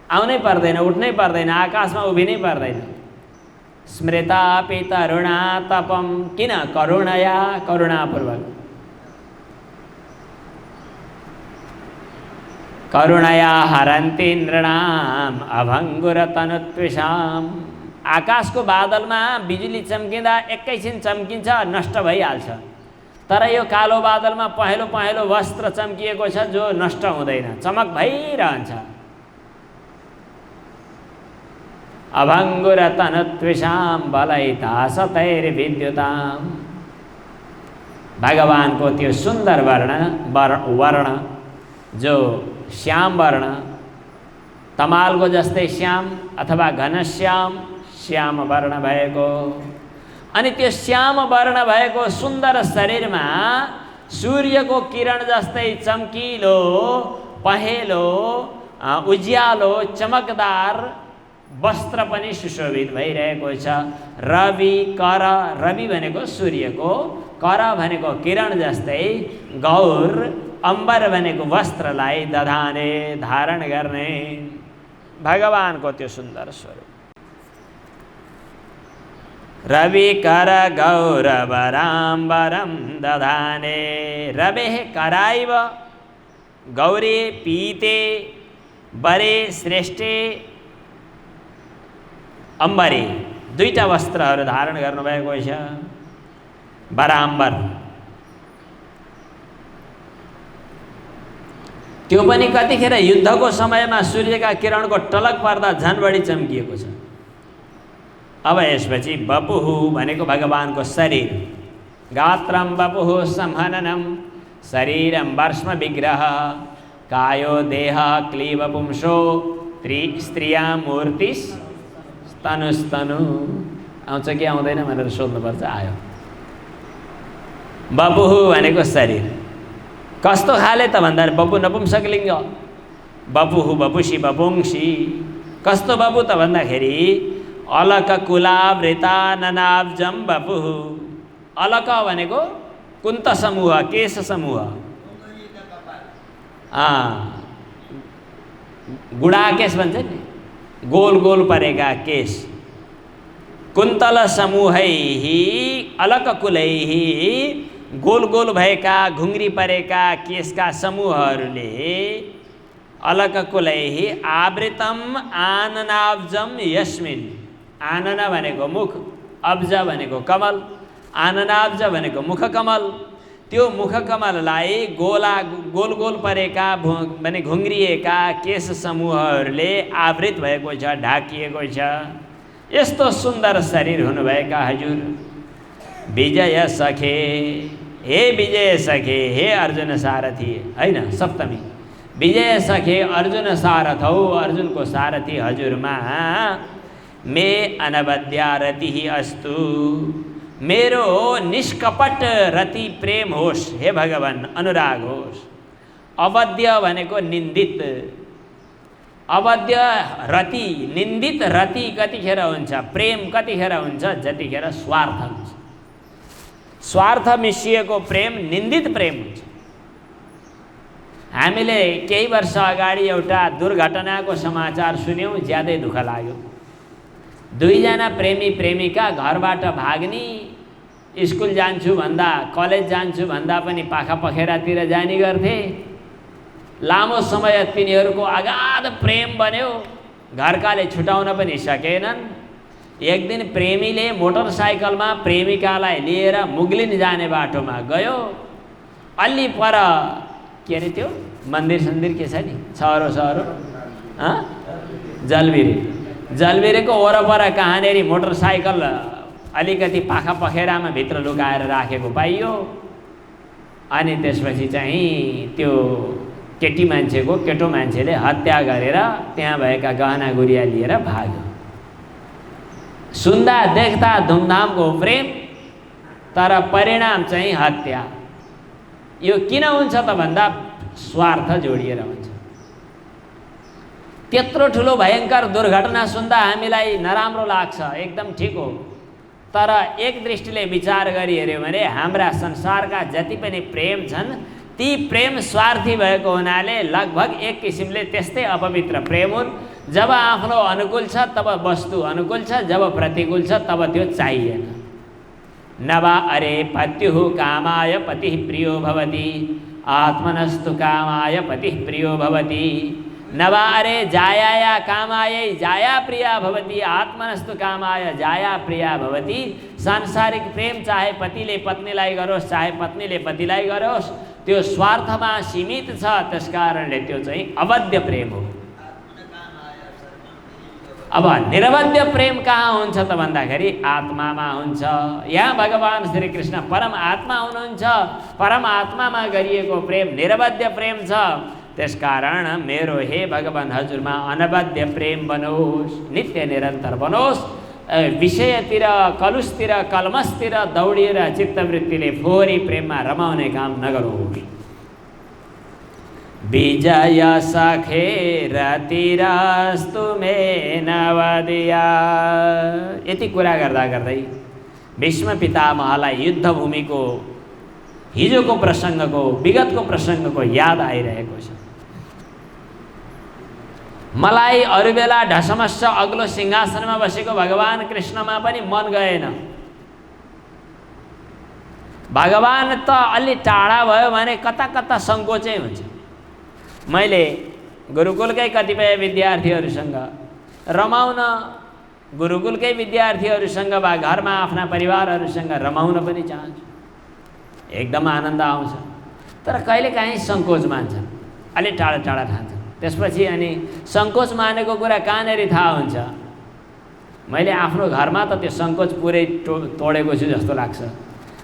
आउनै पर्दैन, उठ्नै पर्दैन, आकाशमा उभिनै पर्दैन। स्मृतापि तरुणा तपम, किन? करुणया, करुणापूर्वक। करुणया हरन्ति नृणाम अभङ्गुरतनुत्विषाम। आकाशको बादलमा बिजुली चम्किँदा एकैछिन चम्किन्छ, नष्ट भइहाल्छ। तर यो कालो बादलमा पहेँलो पहेँलो वस्त्र चम्किएको छ जो नष्ट हुँदैन, चमक भइरहन्छ। अभङ्गुरतनुत्विषाम बलयिता सतैर्विद्युताम। भगवानको त्यो सुन्दर वर्ण जो श्याम वर्ण, तमालको जस्तै श्याम अथवा घनश्याम श्याम वर्ण भएको, अनि त्यो श्याम वर्ण भएको सुन्दर शरीरमा सूर्यको किरण जस्तै चम्किलो, पहेँलो, उज्यालो, चमकदार वस्त्र पनि सुशोभित भइरहेको छ। रवि कर, रवि भनेको सूर्यको, कर भनेको किरण जस्तै, गौर अम्बर भनेको वस्त्रलाई दधाने, धारण गर्ने भगवानको त्यो सुन्दर स्वरूप। रवि कर गौरवराम्बरम दधाने, रवेः कराइव गौरे पीते बरे श्रेष्ठे अम्बरे, दुईटा वस्त्रहरू धारण गर्नुभएको छ। बराम्बर, त्यो पनि कतिखेर युद्धको समयमा सूर्यका किरणको टलक पर्दा झन् बढी चम्किएको छ। अब यसपछि वपुः भनेको भगवानको शरीर, गात्रम वपुः संहननम शरीरम वर्ष्म विग्रह, कायो देह क्लीब पुंसो स्त्रिया मूर्ति तनुस्तनु। आउँछ कि आउँदैन भनेर सोध्नुपर्छ, आयो। वपुः भनेको शरीर कस्तो खाले त भन्दा वपु नपुंसकलिङ्ग, वपुः वपुषी वपुंसी। कस्तो वपु त भन्दाखेरि अलक कुलावृता ननाब्जम वपुः। अलक भनेको कुन्त समूह, केश समूह, गुडाकेश भन्छ नि, गोल गोल परेका केश। कुन्तल समूहैहि अलककुलैहि, गोल गोल भएका घुङ्री परेका केशका समूहहरूले अलककुलैहि आवृतम आननाब्जम यस्मिन्। आनन भनेको मुख, अब्ज भनेको कमल, आननाब्ज भनेको मुख कमल। त्यो मुख कमललाई गोल गोल परेका भने घुङ्रिएका केश समूहहरूले आवृत भएको छ, ढाकिएको छ। यस्तो सुन्दर शरीर हुनुभएका हजुर विजय सखे, हे विजय सखे, हे अर्जुन सारथी, हैन सप्तमी, विजय सखे अर्जुन सारथौ, अर्जुनको सारथी हजुरमा मे अनवद्या रति अस्तु, मेरो निष्कपट रति प्रेम होस्, हे भगवान अनुराग होस्। अवध्य भनेको निन्दित, अवध्य रति, निन्दित रति कतिखेर हुन्छ, प्रेम कतिखेर हुन्छ, जतिखेर स्वार्थ हुन्छ। स्वार्थ मिसिएको प्रेम निन्दित प्रेम हुन्छ। हामीले केही वर्ष अगाडि एउटा दुर्घटनाको समाचार सुन्यौँ, ज्यादै दुःख लाग्यो। दुईजना प्रेमी प्रेमिका घरबाट भाग्ने, स्कुल जान्छु भन्दा, कलेज जान्छु भन्दा पनि पाखा पखेरातिर जाने गर्थे। लामो समय तिनीहरूको अगाध प्रेम बन्यो, घरकाले छुटाउन पनि सकेनन्। एक दिन प्रेमीले मोटरसाइकलमा प्रेमिकालाई लिएर मुगलिन जाने बाटोमा गयो। अलि पर के अरे त्यो मन्दिर सन्दिर के छ नि, सहरो जलबिरे, जलबिरेको वरपर कहाँनेरि मोटरसाइकल अलिकति पाखा पखेरामा भित्र लुकाएर राखेको पाइयो। अनि त्यसपछि चाहिँ त्यो केटो मान्छेले हत्या गरेर त्यहाँ भएका गहना गुडिया लिएर भाग्यो। सुन्दा देख्दा धुमधामको प्रेम, तर परिणाम चाहिँ हत्या। यो किन हुन्छ त भन्दा स्वार्थ जोडिएर हुन्छ। त्यत्रो ठुलो भयङ्कर दुर्घटना सुन्दा हामीलाई नराम्रो लाग्छ, एकदम ठिक हो। तर एक दृष्टिले विचार गरी हेऱ्यो भने हाम्रा संसारका जति पनि प्रेम छन्, ती प्रेम स्वार्थी भएको हुनाले लगभग एक किसिमले त्यस्तै अपवित्र प्रेम हुन्। जब आफ्नो अनुकूल छ तब वस्तु अनुकूल छ, जब प्रतिकूल छ तब त्यो चाहिएन। नवा अरे पत्युः कामाय पतिः प्रियो भवति, आत्मनस्तु कामाय पतिः प्रियो भवति। नवा अरे जायाया कामायै जाया प्रिया भवति, आत्मनस्तु कामाय जाया प्रिया भवति। सांसारिक प्रेम चाहे पतिले पत्नीलाई गरोस्, चाहे पत्नीले पतिलाई गरोस्, त्यो स्वार्थमा सीमित छ। त्यसकारणले त्यो चाहिँ अवध्य प्रेम हो। अब निरवध्य प्रेम कहाँ हुन्छ त भन्दाखेरि आत्मामा हुन्छ। यहाँ भगवान श्री कृष्ण परम आत्मा हुनुहुन्छ। परम आत्मामा गरिएको प्रेम निरवध्य प्रेम छ। त्यसकारण मेरो हे भगवान हजुरमा अनबद्ध प्रेम बनोस्, नित्य निरन्तर बनोस्। विषयतिर, कलुषतिर, कलमसतिर दौडिएर चित्तवृत्तिले फोहोरी प्रेममा रमाउने काम नगरोस्। विजय सखेर तिरस्तु मे नवदिया। यति कुरा गर्दा गर्दै भीष्म पितामहलाई युद्धभूमिको हिजोको प्रसङ्गको, विगतको प्रसङ्गको याद आइरहेको छ। मलाई अरू बेला ढसमस्स अग्लो सिंहासनमा बसेको भगवान कृष्णमा पनि मन गएन। भगवान त अलि टाढा भयो भने कता कता सङ्कोचै हुन्छ। मैले गुरुकुलकै कतिपय विद्यार्थीहरूसँग रमाउन, गुरुकुलकै विद्यार्थीहरूसँग वा घरमा आफ्ना परिवारहरूसँग रमाउन पनि चाहन्छु। एकदम आनन्द आउँछ, तर कहिलेकाहीँ सङ्कोच मान्छन्, अलि टाढा टाढा ठान्छन्। त्यसपछि अनि सङ्कोच मानेको कुरा कहाँनिर थाहा हुन्छ? मैले आफ्नो घरमा त त्यो सङ्कोच पुरै तोडेको छु जस्तो लाग्छ।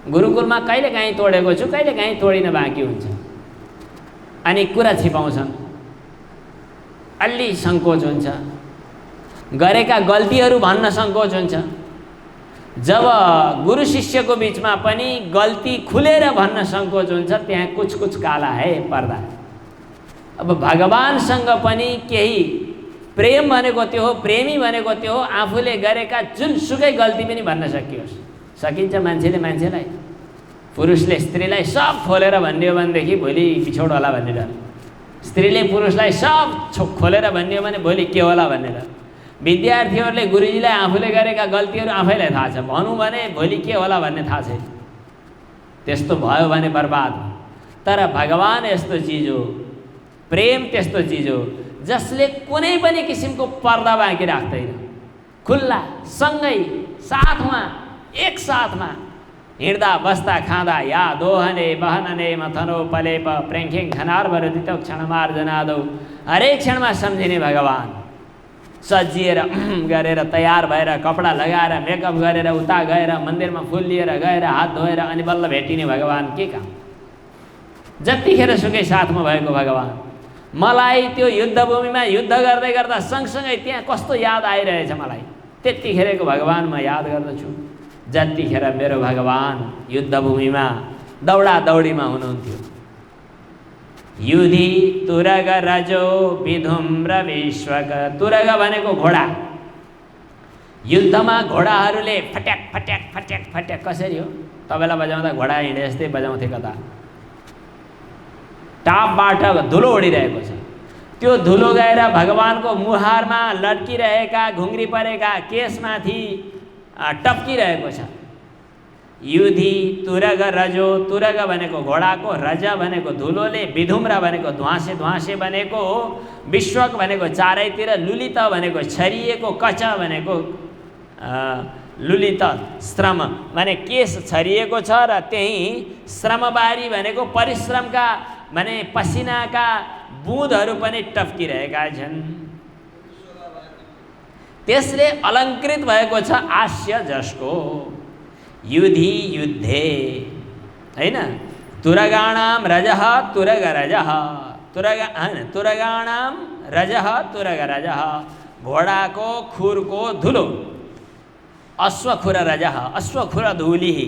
गुरुकुलमा कहिलेकाहीँ तोडेको छु, कहिलेकाहीँ तोडिन बाँकी हुन्छ। अनि कुरा छिपाउँछन्, अलि सङ्कोच हुन्छ। गरेका गल्तीहरू भन्न सङ्कोच हुन्छ। जब गुरु शिष्यको बिचमा पनि गल्ती खुलेर भन्न सङ्कोच हुन्छ, त्यहाँ कुछ कुछ काला है पर्दा। अब भगवानसँग पनि केही प्रेम भनेको त्यो हो, प्रेमी भनेको त्यो हो, आफूले गरेका जुनसुकै गल्ती पनि भन्न सकियोस्। सकिन्छ मान्छेले मान्छेलाई, पुरुषले स्त्रीलाई सब खोलेर भनिदियो भनेदेखि भोलि बिछोड होला भन्ने डर। स्त्रीले पुरुषलाई सब खोलेर भनिदियो भने भोलि के होला भन्ने डर। विद्यार्थीहरूले गुरुजीलाई आफूले गरेका गल्तीहरू आफैलाई थाहा छ, भनौँ भने भोलि के होला भन्ने थाहा छैन। त्यस्तो भयो भने बर्बाद। तर भगवान यस्तो चिज हो, प्रेम त्यस्तो चिज हो जसले कुनै पनि किसिमको पर्दा बाँकी राख्दैन। खुल्ला, सँगै, साथमा, एक साथमा हिँड्दा बस्दा खाँदा या दोहने बहनने मथनो पलेप प्रेङ्खेङ खनार भरदितो क्षणमार्जनादौ, हरेक क्षणमा सम्झिने भगवान। सजिएर गरेर तयार भएर कपडा लगाएर मेकअप गरेर उता गएर मन्दिरमा फुल लिएर गएर हात धोएर अनि बल्ल भेटिने भगवान के काम। जतिखेर सुकै साथमा भएको भगवान। मलाई त्यो युद्धभूमिमा युद्ध गर्दै गर्दा सँगसँगै त्यहाँ कस्तो याद आइरहेछ मलाई, त्यतिखेरको भगवान म याद गर्दछु। जतिखेर मेरो भगवान युद्धभूमिमा दौडा दौडीमा हुनुहुन्थ्यो। युधि तुरग रजो विधुम्र विश्वक। तुरग भनेको घोडा। युद्धमा घोडाहरूले फट्याक फट्याक फट्याक फट्याक कसरी हो? तबेला बजाउँदा घोडा हिँडे जस्तै बजाउँथे कता। टापबाट धुलो उडिरहेको छ। त्यो धुलो गएर भगवानको मुहारमा लड्किरहेका घुङ्री परेका केसमाथि टप्किरहेको छ। युधि तुरग रजो, तुरग भनेको घोडाको, रज भनेको धुलोले, विधुम्र भनेको ध्वासे ध्वासे बनेको, विश्वक भनेको चारैतिर, लुलित भनेको छरिएको, कच भनेको लुलित श्रम माने केस छरिएको छ र त्यही श्रमबारी भनेको परिश्रमका माने पसिनाका बुँदहरू पनि टप्किरहेका छन्। त्यसले अलङ्कृत भएको छ आस्य जसको। युधि युद्धे हैन, तुरगाणाम रजः तुरग रजः, तुरगाणाम रजः तुरग रजः। घोडाको खुरको धुलो, अश्वखुर रजः अश्वखुर धूलिः,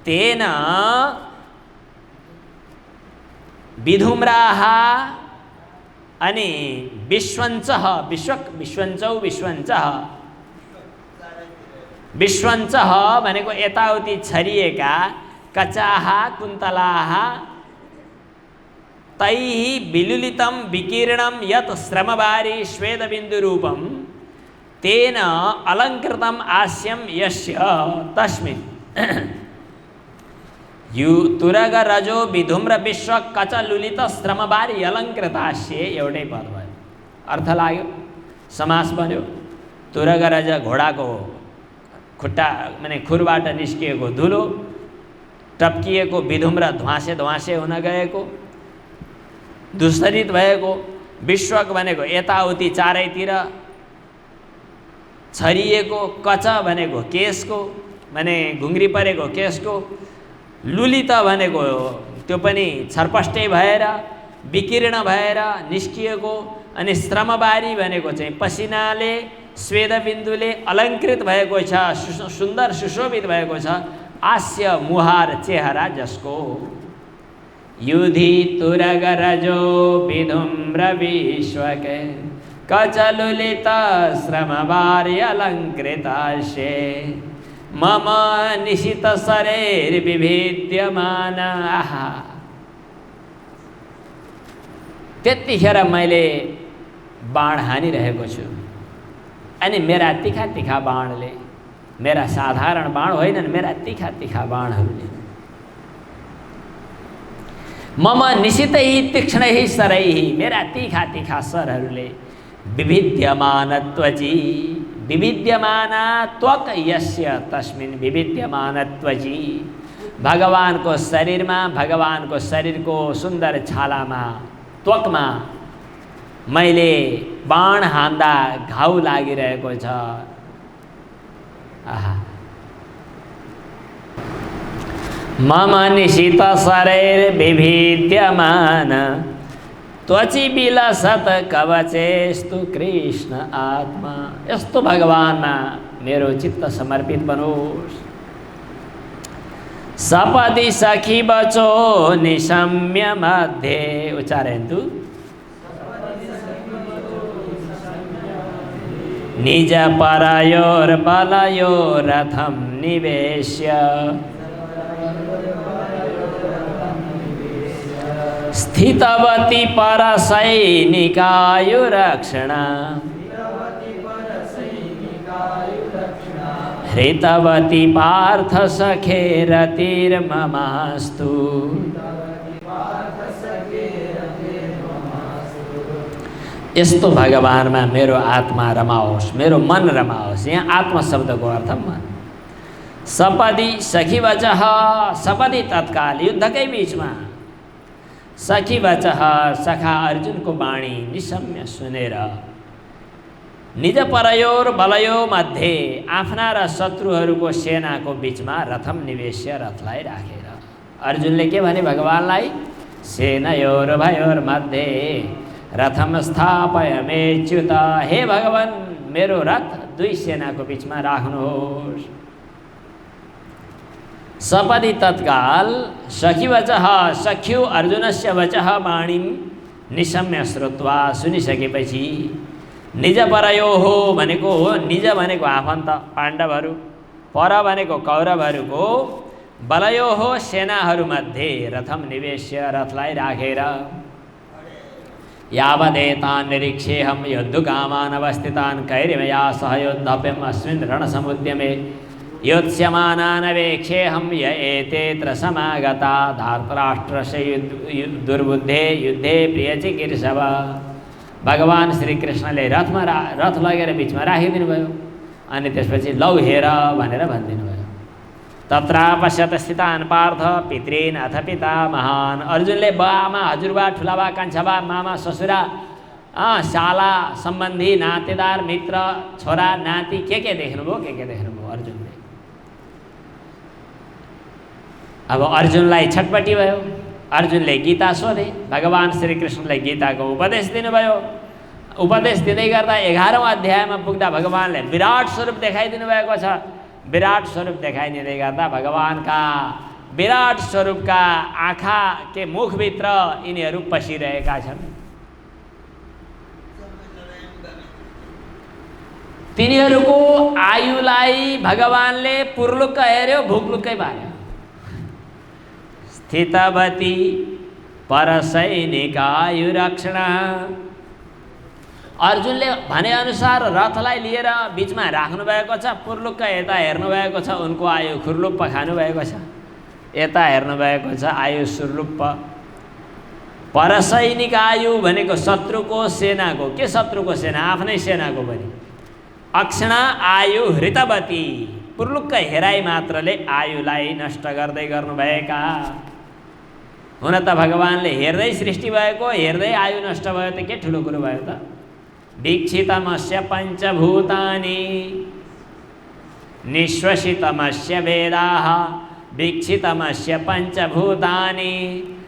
तेन विधुम्राः अनि विश्वञ्चः, विश्वञ्चौ विश्वञ्चः, विश्वञ्चः भनेको यताउति छरिएका कचाः कुन्तलाः, तैः विलुलितं विकीर्णं यत् श्रमबारी श्वेतबिन्दुरूपं, तेन अलङ्कृतम् आस्यं यस्य तस्मिन्। तुरग रजो विधुम्र विश्व कच लुलित श्रमबारी अलङ्कृतास्ये। एउटै पद भयो, अर्थ लाग्यो, समास बन्यो। तुरग रज घोडाको खुट्टा माने खुरबाट निस्किएको धुलो, टप्किएको विधुम्र ध्वासे ध्वासे हुन गएको, दुस्तरित भएको, विश्वक भनेको यताउति चारैतिर छरिएको, कच भनेको केसको माने घुङ्री परेको केसको, लुलित भनेको त्यो पनि छरपष्टै भएर, विकीर्ण भएर निस्किएको, अनि श्रमबारी भनेको चाहिँ पसिनाले स्वेदबिन्दुले अलङ्कृत भएको छ, सुन्दर सुशोभित भएको छ, हास्य मुहार चेहरा जसको युधि तुरगरजो विधुम्र विश्वके कचलुलित श्रमबारी अलङ्कृतास्ये मम निशित शरीर विभिद्यमान। आहा, त्यतिखेर मैले बाण हानिरहेको छु, अनि मेरा तिखा तिखा बाणले, मेरा साधारण बाण होइनन्, मेरा तिखा तिखा बाणहरूले मम निशितै तीक्ष्णै शरैः, मेरा तिखा तिखा शरहरूले विभिद्यमान त्वची, विभिद्यमान त्वक यस्य तस्मिन् विभिद्यमान त्वची, भगवानको शरीरमा, भगवानको शरीरको सुन्दर छालामा, त्वकमा मैले बाण हान्दा घाउ लागिरहेको छ। आहा, मम निशित शरीर विभिद्यमान त्वची विलसत कवचेस्तु कृष्ण आत्मा। यस्तो भगवानमा मेरो चित्त समर्पित बनोस्। सपदि सखी बचो निशम्य मध्ये, उच्चारयन्तु, निज परयोर्बलयो रथं निवेश्य स्थितवती परसैनिकायुरक्षणा हृतवती पार्थ सखे रतिर्ममास्तु। यस्तो भगवानमा मेरो आत्मा रमाओस्, मेरो मन रमाओस्। यहाँ आत्मा शब्दको अर्थ मन। सपदी सखी वचः, सपदी तत्काल युद्धकै बीचमा सखी वचः, सखा अर्जुनको वाणी निशम्य सुनेर निज परयोर बलयो मध्ये, आफ्ना र शत्रुहरूको सेनाको बीचमा रथम निवेश्य, रथलाई राखेर अर्जुनले के भने भगवानलाई, सेनयोर भयोर मध्ये रथम स्थापयमेच्युत, हे भगवान मेरो रथ दुई सेनाको बीचमा राख्नुहोस्। सपदि तत्काल सखी वचः, सख्यु अर्जुनस्य वचः वाणीं निशम्य श्रुत्वा, सुनिसकेपछि निज परयोः भनेको, निज भनेको आफन्त पाण्डवहरू, पर भनेको कौरवहरूको, बलयोः सेनाहरूमध्ये रथम निवेश्य, रथलाई राखेर यावदेतान् निरीक्षेऽहं योद्धुकामान् अवस्थितान् कैर्मया सह योद्धव्यम् अस्मिन् रणसमुद्यमे योत्स्यमानान् वेक्षेऽहं य एतेऽत्र समागता धार्तराष्ट्रस्य दुर्बुद्धे युद्धे प्रियचिकीर्षव। भगवान श्री कृष्णले रथ लगेर बीचमा राखिदिनु भयो, अनि त्यसपछि लौ हेर भनेर भनिदिनु भयो। तत्र पश्यत स्थितान् पार्थ पितॄन् अथ पिता महान्। अर्जुनले बामा, हजुरबा, ठुलाबा, कान्छाबा, मामा, ससुरा, शाला सम्बन्धी, नातेदार, मित्र, छोरा, नाति के देख्नुभयो, के देख्नुभयो अर्जुनले। अब अर्जुनलाई छटपटी भयो। अर्जुनले गीता सोधे, भगवान श्री कृष्णले गीताको उपदेश दिनुभयो। उपदेश दिँदै गर्दा 11औं अध्यायमा पुग्दा भगवानले विराट स्वरूप देखाइदिनु भएको छ। विराट स्वरूप देखाइदिँदै गर्दा भगवानका विराट स्वरूपका आँखा के मुखभित्र यिनीहरू पसिरहेका छन्। तिनीहरूको आयुलाई भगवानले पुर्लुक्क हेर्यो, भुकलुक्कै पार्यो। स्थितवती परसैनिकायुरक्षणा। अर्जुनले भनेअनुसार रथलाई लिएर बीचमा राख्नुभएको छ, पुर्लुक्क यता हेर्नुभएको छ, उनको आयु खुर्लुप्प खानुभएको छ, यता हेर्नुभएको छ, आयु सुर्लुप्प। परसैनिक आयु भनेको शत्रुको सेनाको, के शत्रुको सेना, आफ्नै सेनाको पनि। अक्षणा आयु हृतवती, पुर्लुक्क हेराइ मात्रले आयुलाई नष्ट गर्दै गर्नुभएका। हुन त भगवानले हेर्दै सृष्टि भएको, हेर्दै आयु नष्ट भयो त के ठुलो कुरो भयो त। दीक्षितमस्य पञ्चभूतानि निश्वसितमस्य वेदाः, दीक्षितमस्य पञ्चभूतानि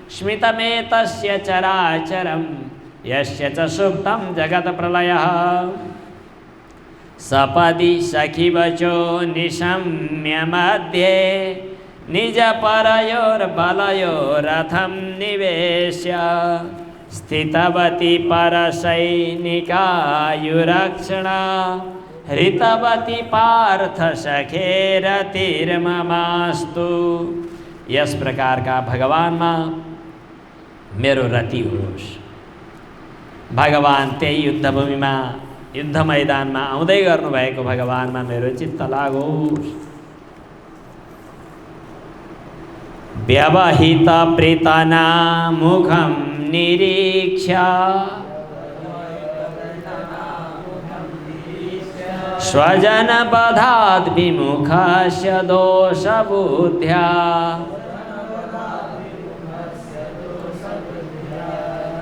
स्मितमेतस्य चराचरं यस्य च सुप्तं जगत्प्रलयः सपदि सखिवचो निशम्य मध्ये निजपरयोर्बलयोरथं निवेश्य स्थितवती परसैनिकायुरक्षणा हृतवती पार्थ सखेरतिर्ममास्तु। यस प्रकार का भगवानमा मेरो रति होस्। भगवान त्यही युद्धभूमिमा युद्ध मैदानमा आउँदै गर्नुभएको भगवानमा मेरो चित्त लागोस्। व्यवहित प्रीतना मुखं निरीक्ष्य स्वजन बधाद् विमुखस्य दोषबुद्ध्या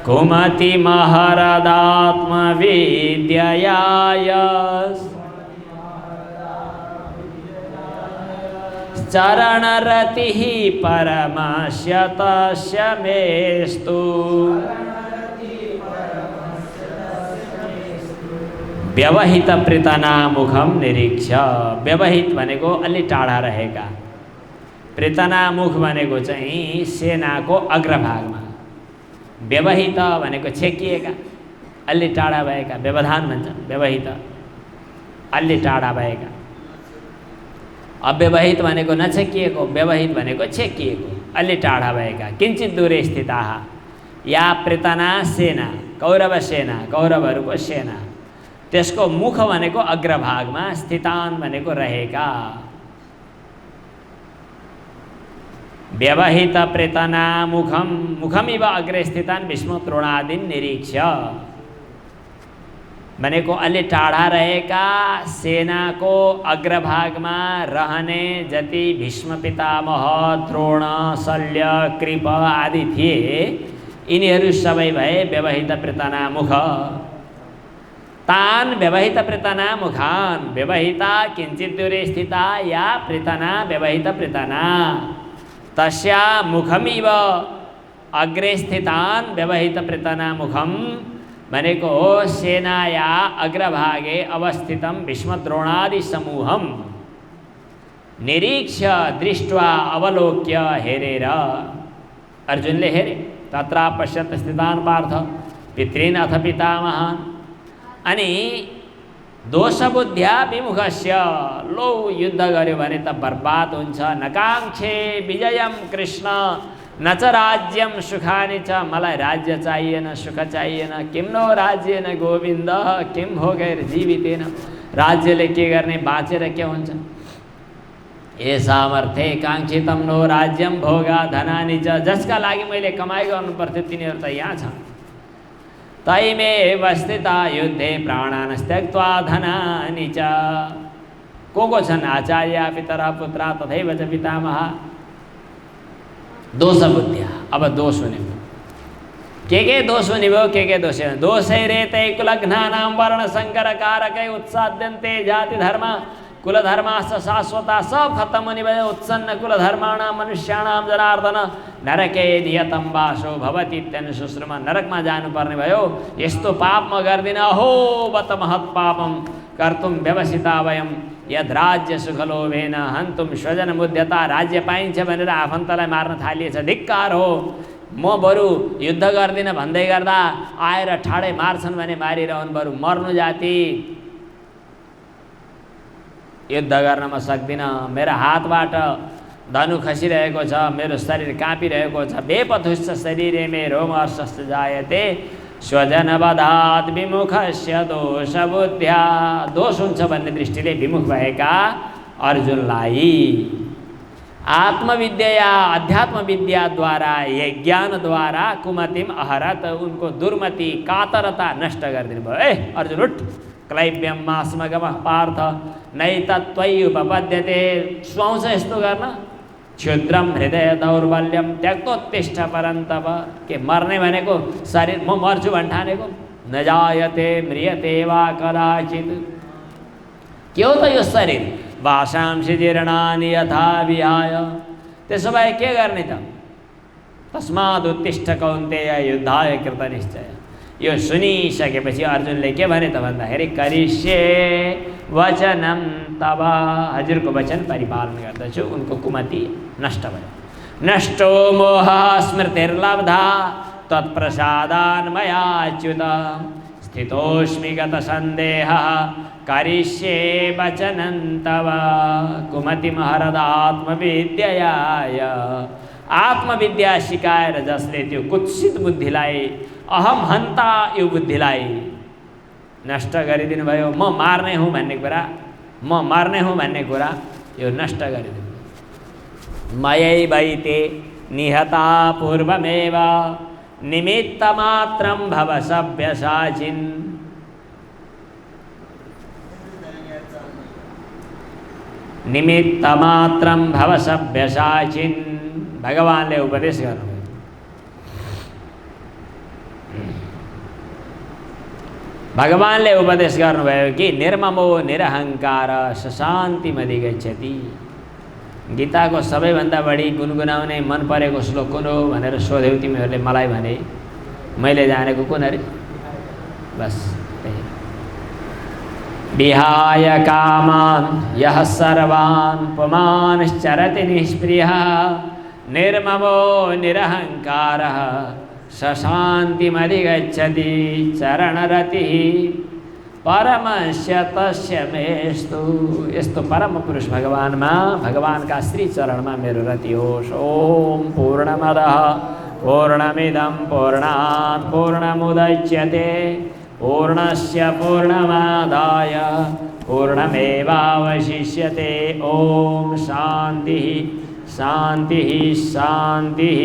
कुमति महरदात्मविद्यया चरणरतिः परमस्य तस्य मेस्तु। व्यवहित प्रीतना मुखम निरीक्ष्य। व्यवहित भनेको अलि टाढा रहेका, प्रीतना मुख भनेको चाहिँ सेनाको अग्रभागमा, व्यवहित भनेको छेकिएका, अलि टाढा भएका, व्यवधान भन्छ व्यवहित, अलि टाढा भएका। अव्यवहित भनेको नछेकिएको, व्यवहित भनेको छेकिएको, अलि टाढा भएका। किञ्चित दूरे स्थिताः या प्रीतना सेना, कौरव सेना, कौरवहरूको सेना, त्यसको मुख भनेको अग्रभागमा, स्थितान भनेको रहेका। व्यवहित प्रीतना मुखम, मुखमिव अग्रे स्थितान भीष्म द्रोणादीन निरीक्ष्य भनेको अलि टाढा रहेका सेनाको अग्रभागमा रहने जति भीष्म पितामह, द्रोण, शल्य, कृप आदि थिए, यिनीहरू सबै भए व्यवहित प्रीतना मुख। तान व्यवहित प्रीतना मुखान, व्यवहिता किंचित दूरे स्थिता या प्रीतना व्यवहित प्रीतना, तस्या मुखमिव अग्रे स्थितान व्यवहित प्रीतना मुखम भनेको सेनाया अग्रभागे अवस्थितं भीष्मद्रोणादि समूहम निरीक्ष्य दृष्ट्वा अवलोक्य हेरेर। अर्जुनले हेरे, तत्र पश्यत स्थितान पार्थ पितॄन् अथ पितामहान्। अनि दोषबुद्ध्या विमुखस्य, लो युद्ध गर्यो भने त बर्बाद हुन्छ। नकाङ्क्षे विजयं कृष्ण न च राज्यं सुखानि च, मलाई राज्य चाहिएन, सुख चाहिएन। किं नो राज्येन गोविन्द किं भोगैर जीवितेन, राज्यले के गर्ने, बाँचेर के हुन्छ। ए सामर्थ्ये काङ्क्षितं नो राज्यं भोगा धनानि च, जसका लागि मैले कमाइ गर्नुपर्थ्यो तिनीहरू त यहाँ छन्। तैमेव स्थिता युद्धे प्राणान् त्यक्त्वा धनानि च। को छन्? आचार्य, पितरः, पुत्रा तथैव च पितामह। दोषबुद्ध्या, अब दोष हुने भयो। के दोष हुने भयो, के दोष हुने? दोषैरेतै कुलघ्नानां वर्णसङ्करकारकै उत्साद्यन्ते जाति धर्म कुलधर्माश्च शाश्वता। सब खत्म हुने भयो। उत्सन्न कुलधर्माणां मनुष्याणां जनार्दन नरके नियतं वासो भवति इत्यनुशुश्रुम। नरकमा जानुपर्ने भयो। यस्तो पाप म गर्दिनँ। अहो बत महत् पापं कर्तुं व्यवसिता वयं यद राज्य सुखलोभेन हन्तुं स्वजन मुद्यता। राज्य पाइन्छ भनेर आफन्तलाई मार्न थालिएछ, धिक्कार हो। म बरु युद्ध गर्दिनँ भन्दै गर्दा आएर ठाडै मार्छन् भने मारिरहन्, बरु मर्नु जाति। युद्ध गर्न म सक्दिनँ, मेरो हातबाट धनु खसिरहेको छ, मेरो शरीर काँपिरहेको छ। बेपथुश्च शरीरे मे रोमहर्षश्च जायते स्वजनवधात् विमुखस्य दोषबुद्ध्या। दोष हुन्छ भन्ने दृष्टिले विमुख भएका अर्जुनलाई आत्मविद्या अध्यात्म विद्याद्वारा ज्ञानद्वारा कुमतिम अहरत, उनको दुर्मति कातरता नष्ट गरिदिनु भयो। ए अर्जुन उठ, क्लैब्यम मास्मगमः पार्थ नैतत्त्वयि उपपद्यते। सुहाउँछ यस्तो गर्न? क्षुद्रम हृदय दौर्बल्यम त्यक्तोत्तिष्ठ परन्तप। के मर्ने भनेको शरीर म मर्छु भन्ठानेको? न जायते म्रियते वा कदाचित्। के हो त यो शरीर? भाषांसि जीर्णानि यथा विहाय। त्यसो भए के गर्ने त? तस्मादुत्तिष्ठ कौन्तेय युद्धाय कृतनिश्चय। यो सुनिसकेपछि अर्जुनले के भने त भन्दाखेरि करिष्ये वचनम तब, हजुरको वचन परिपालन गर्दछु। उनको कुमति नष्ट भयो। नष्टो मोह स्मृतिर्लब्धा तत्प्रसादान् मयाच्युत, स्थितोऽस्मि गतसन्देहः करिष्ये वचनं तव। कुमतिमहरदात्मविद्ययाय, आत्मविद्या सिकाएर जसले त्यो कुत्सित बुद्धिलाई, अहम हन्ता यो बुद्धिलाई नष्ट गरिदिनु भयो, म मार्ने हुँ भन्ने कुरा, म मर्ने हुँ भन्ने कुरा यो नष्ट गरिदिनु। मयैवैते निहता पूर्वमेव निमित्तमात्रं भव सव्यसाचिन्। निमित्तमात्रं भव सव्यसाचिन्, भगवानले उपदेश गर्नुभयो। भगवानले उपदेश गर्नुभयो कि निर्ममो निरहङ्कार सशान्तिमधिगच्छति। गीताको सबैभन्दा बढी गुनगुनाउने मन परेको श्लोक कुन हो भनेर सोध्यौ तिमीहरूले मलाई भने मैले जानेको कुन अरे? बस त्यही। विहाय कामान् यः सर्वान् पुमांश्चरति निष्प्रियः निर्ममो निरहङ्कारः सशान्तिमधिगच्छति चरणरतिः परमस्य तस्य मेस्तु। यस्तो परम पुरुष भगवानमा, भगवानका श्री चरणमा मेरो रति होस्। ओम पूर्णमदः पूर्णमिदं पूर्णात् पूर्णमुदच्यते पूर्णस्य पूर्णमादाय पूर्णमेवावशिष्यते। ओम शान्तिः शान्तिः शान्तिः।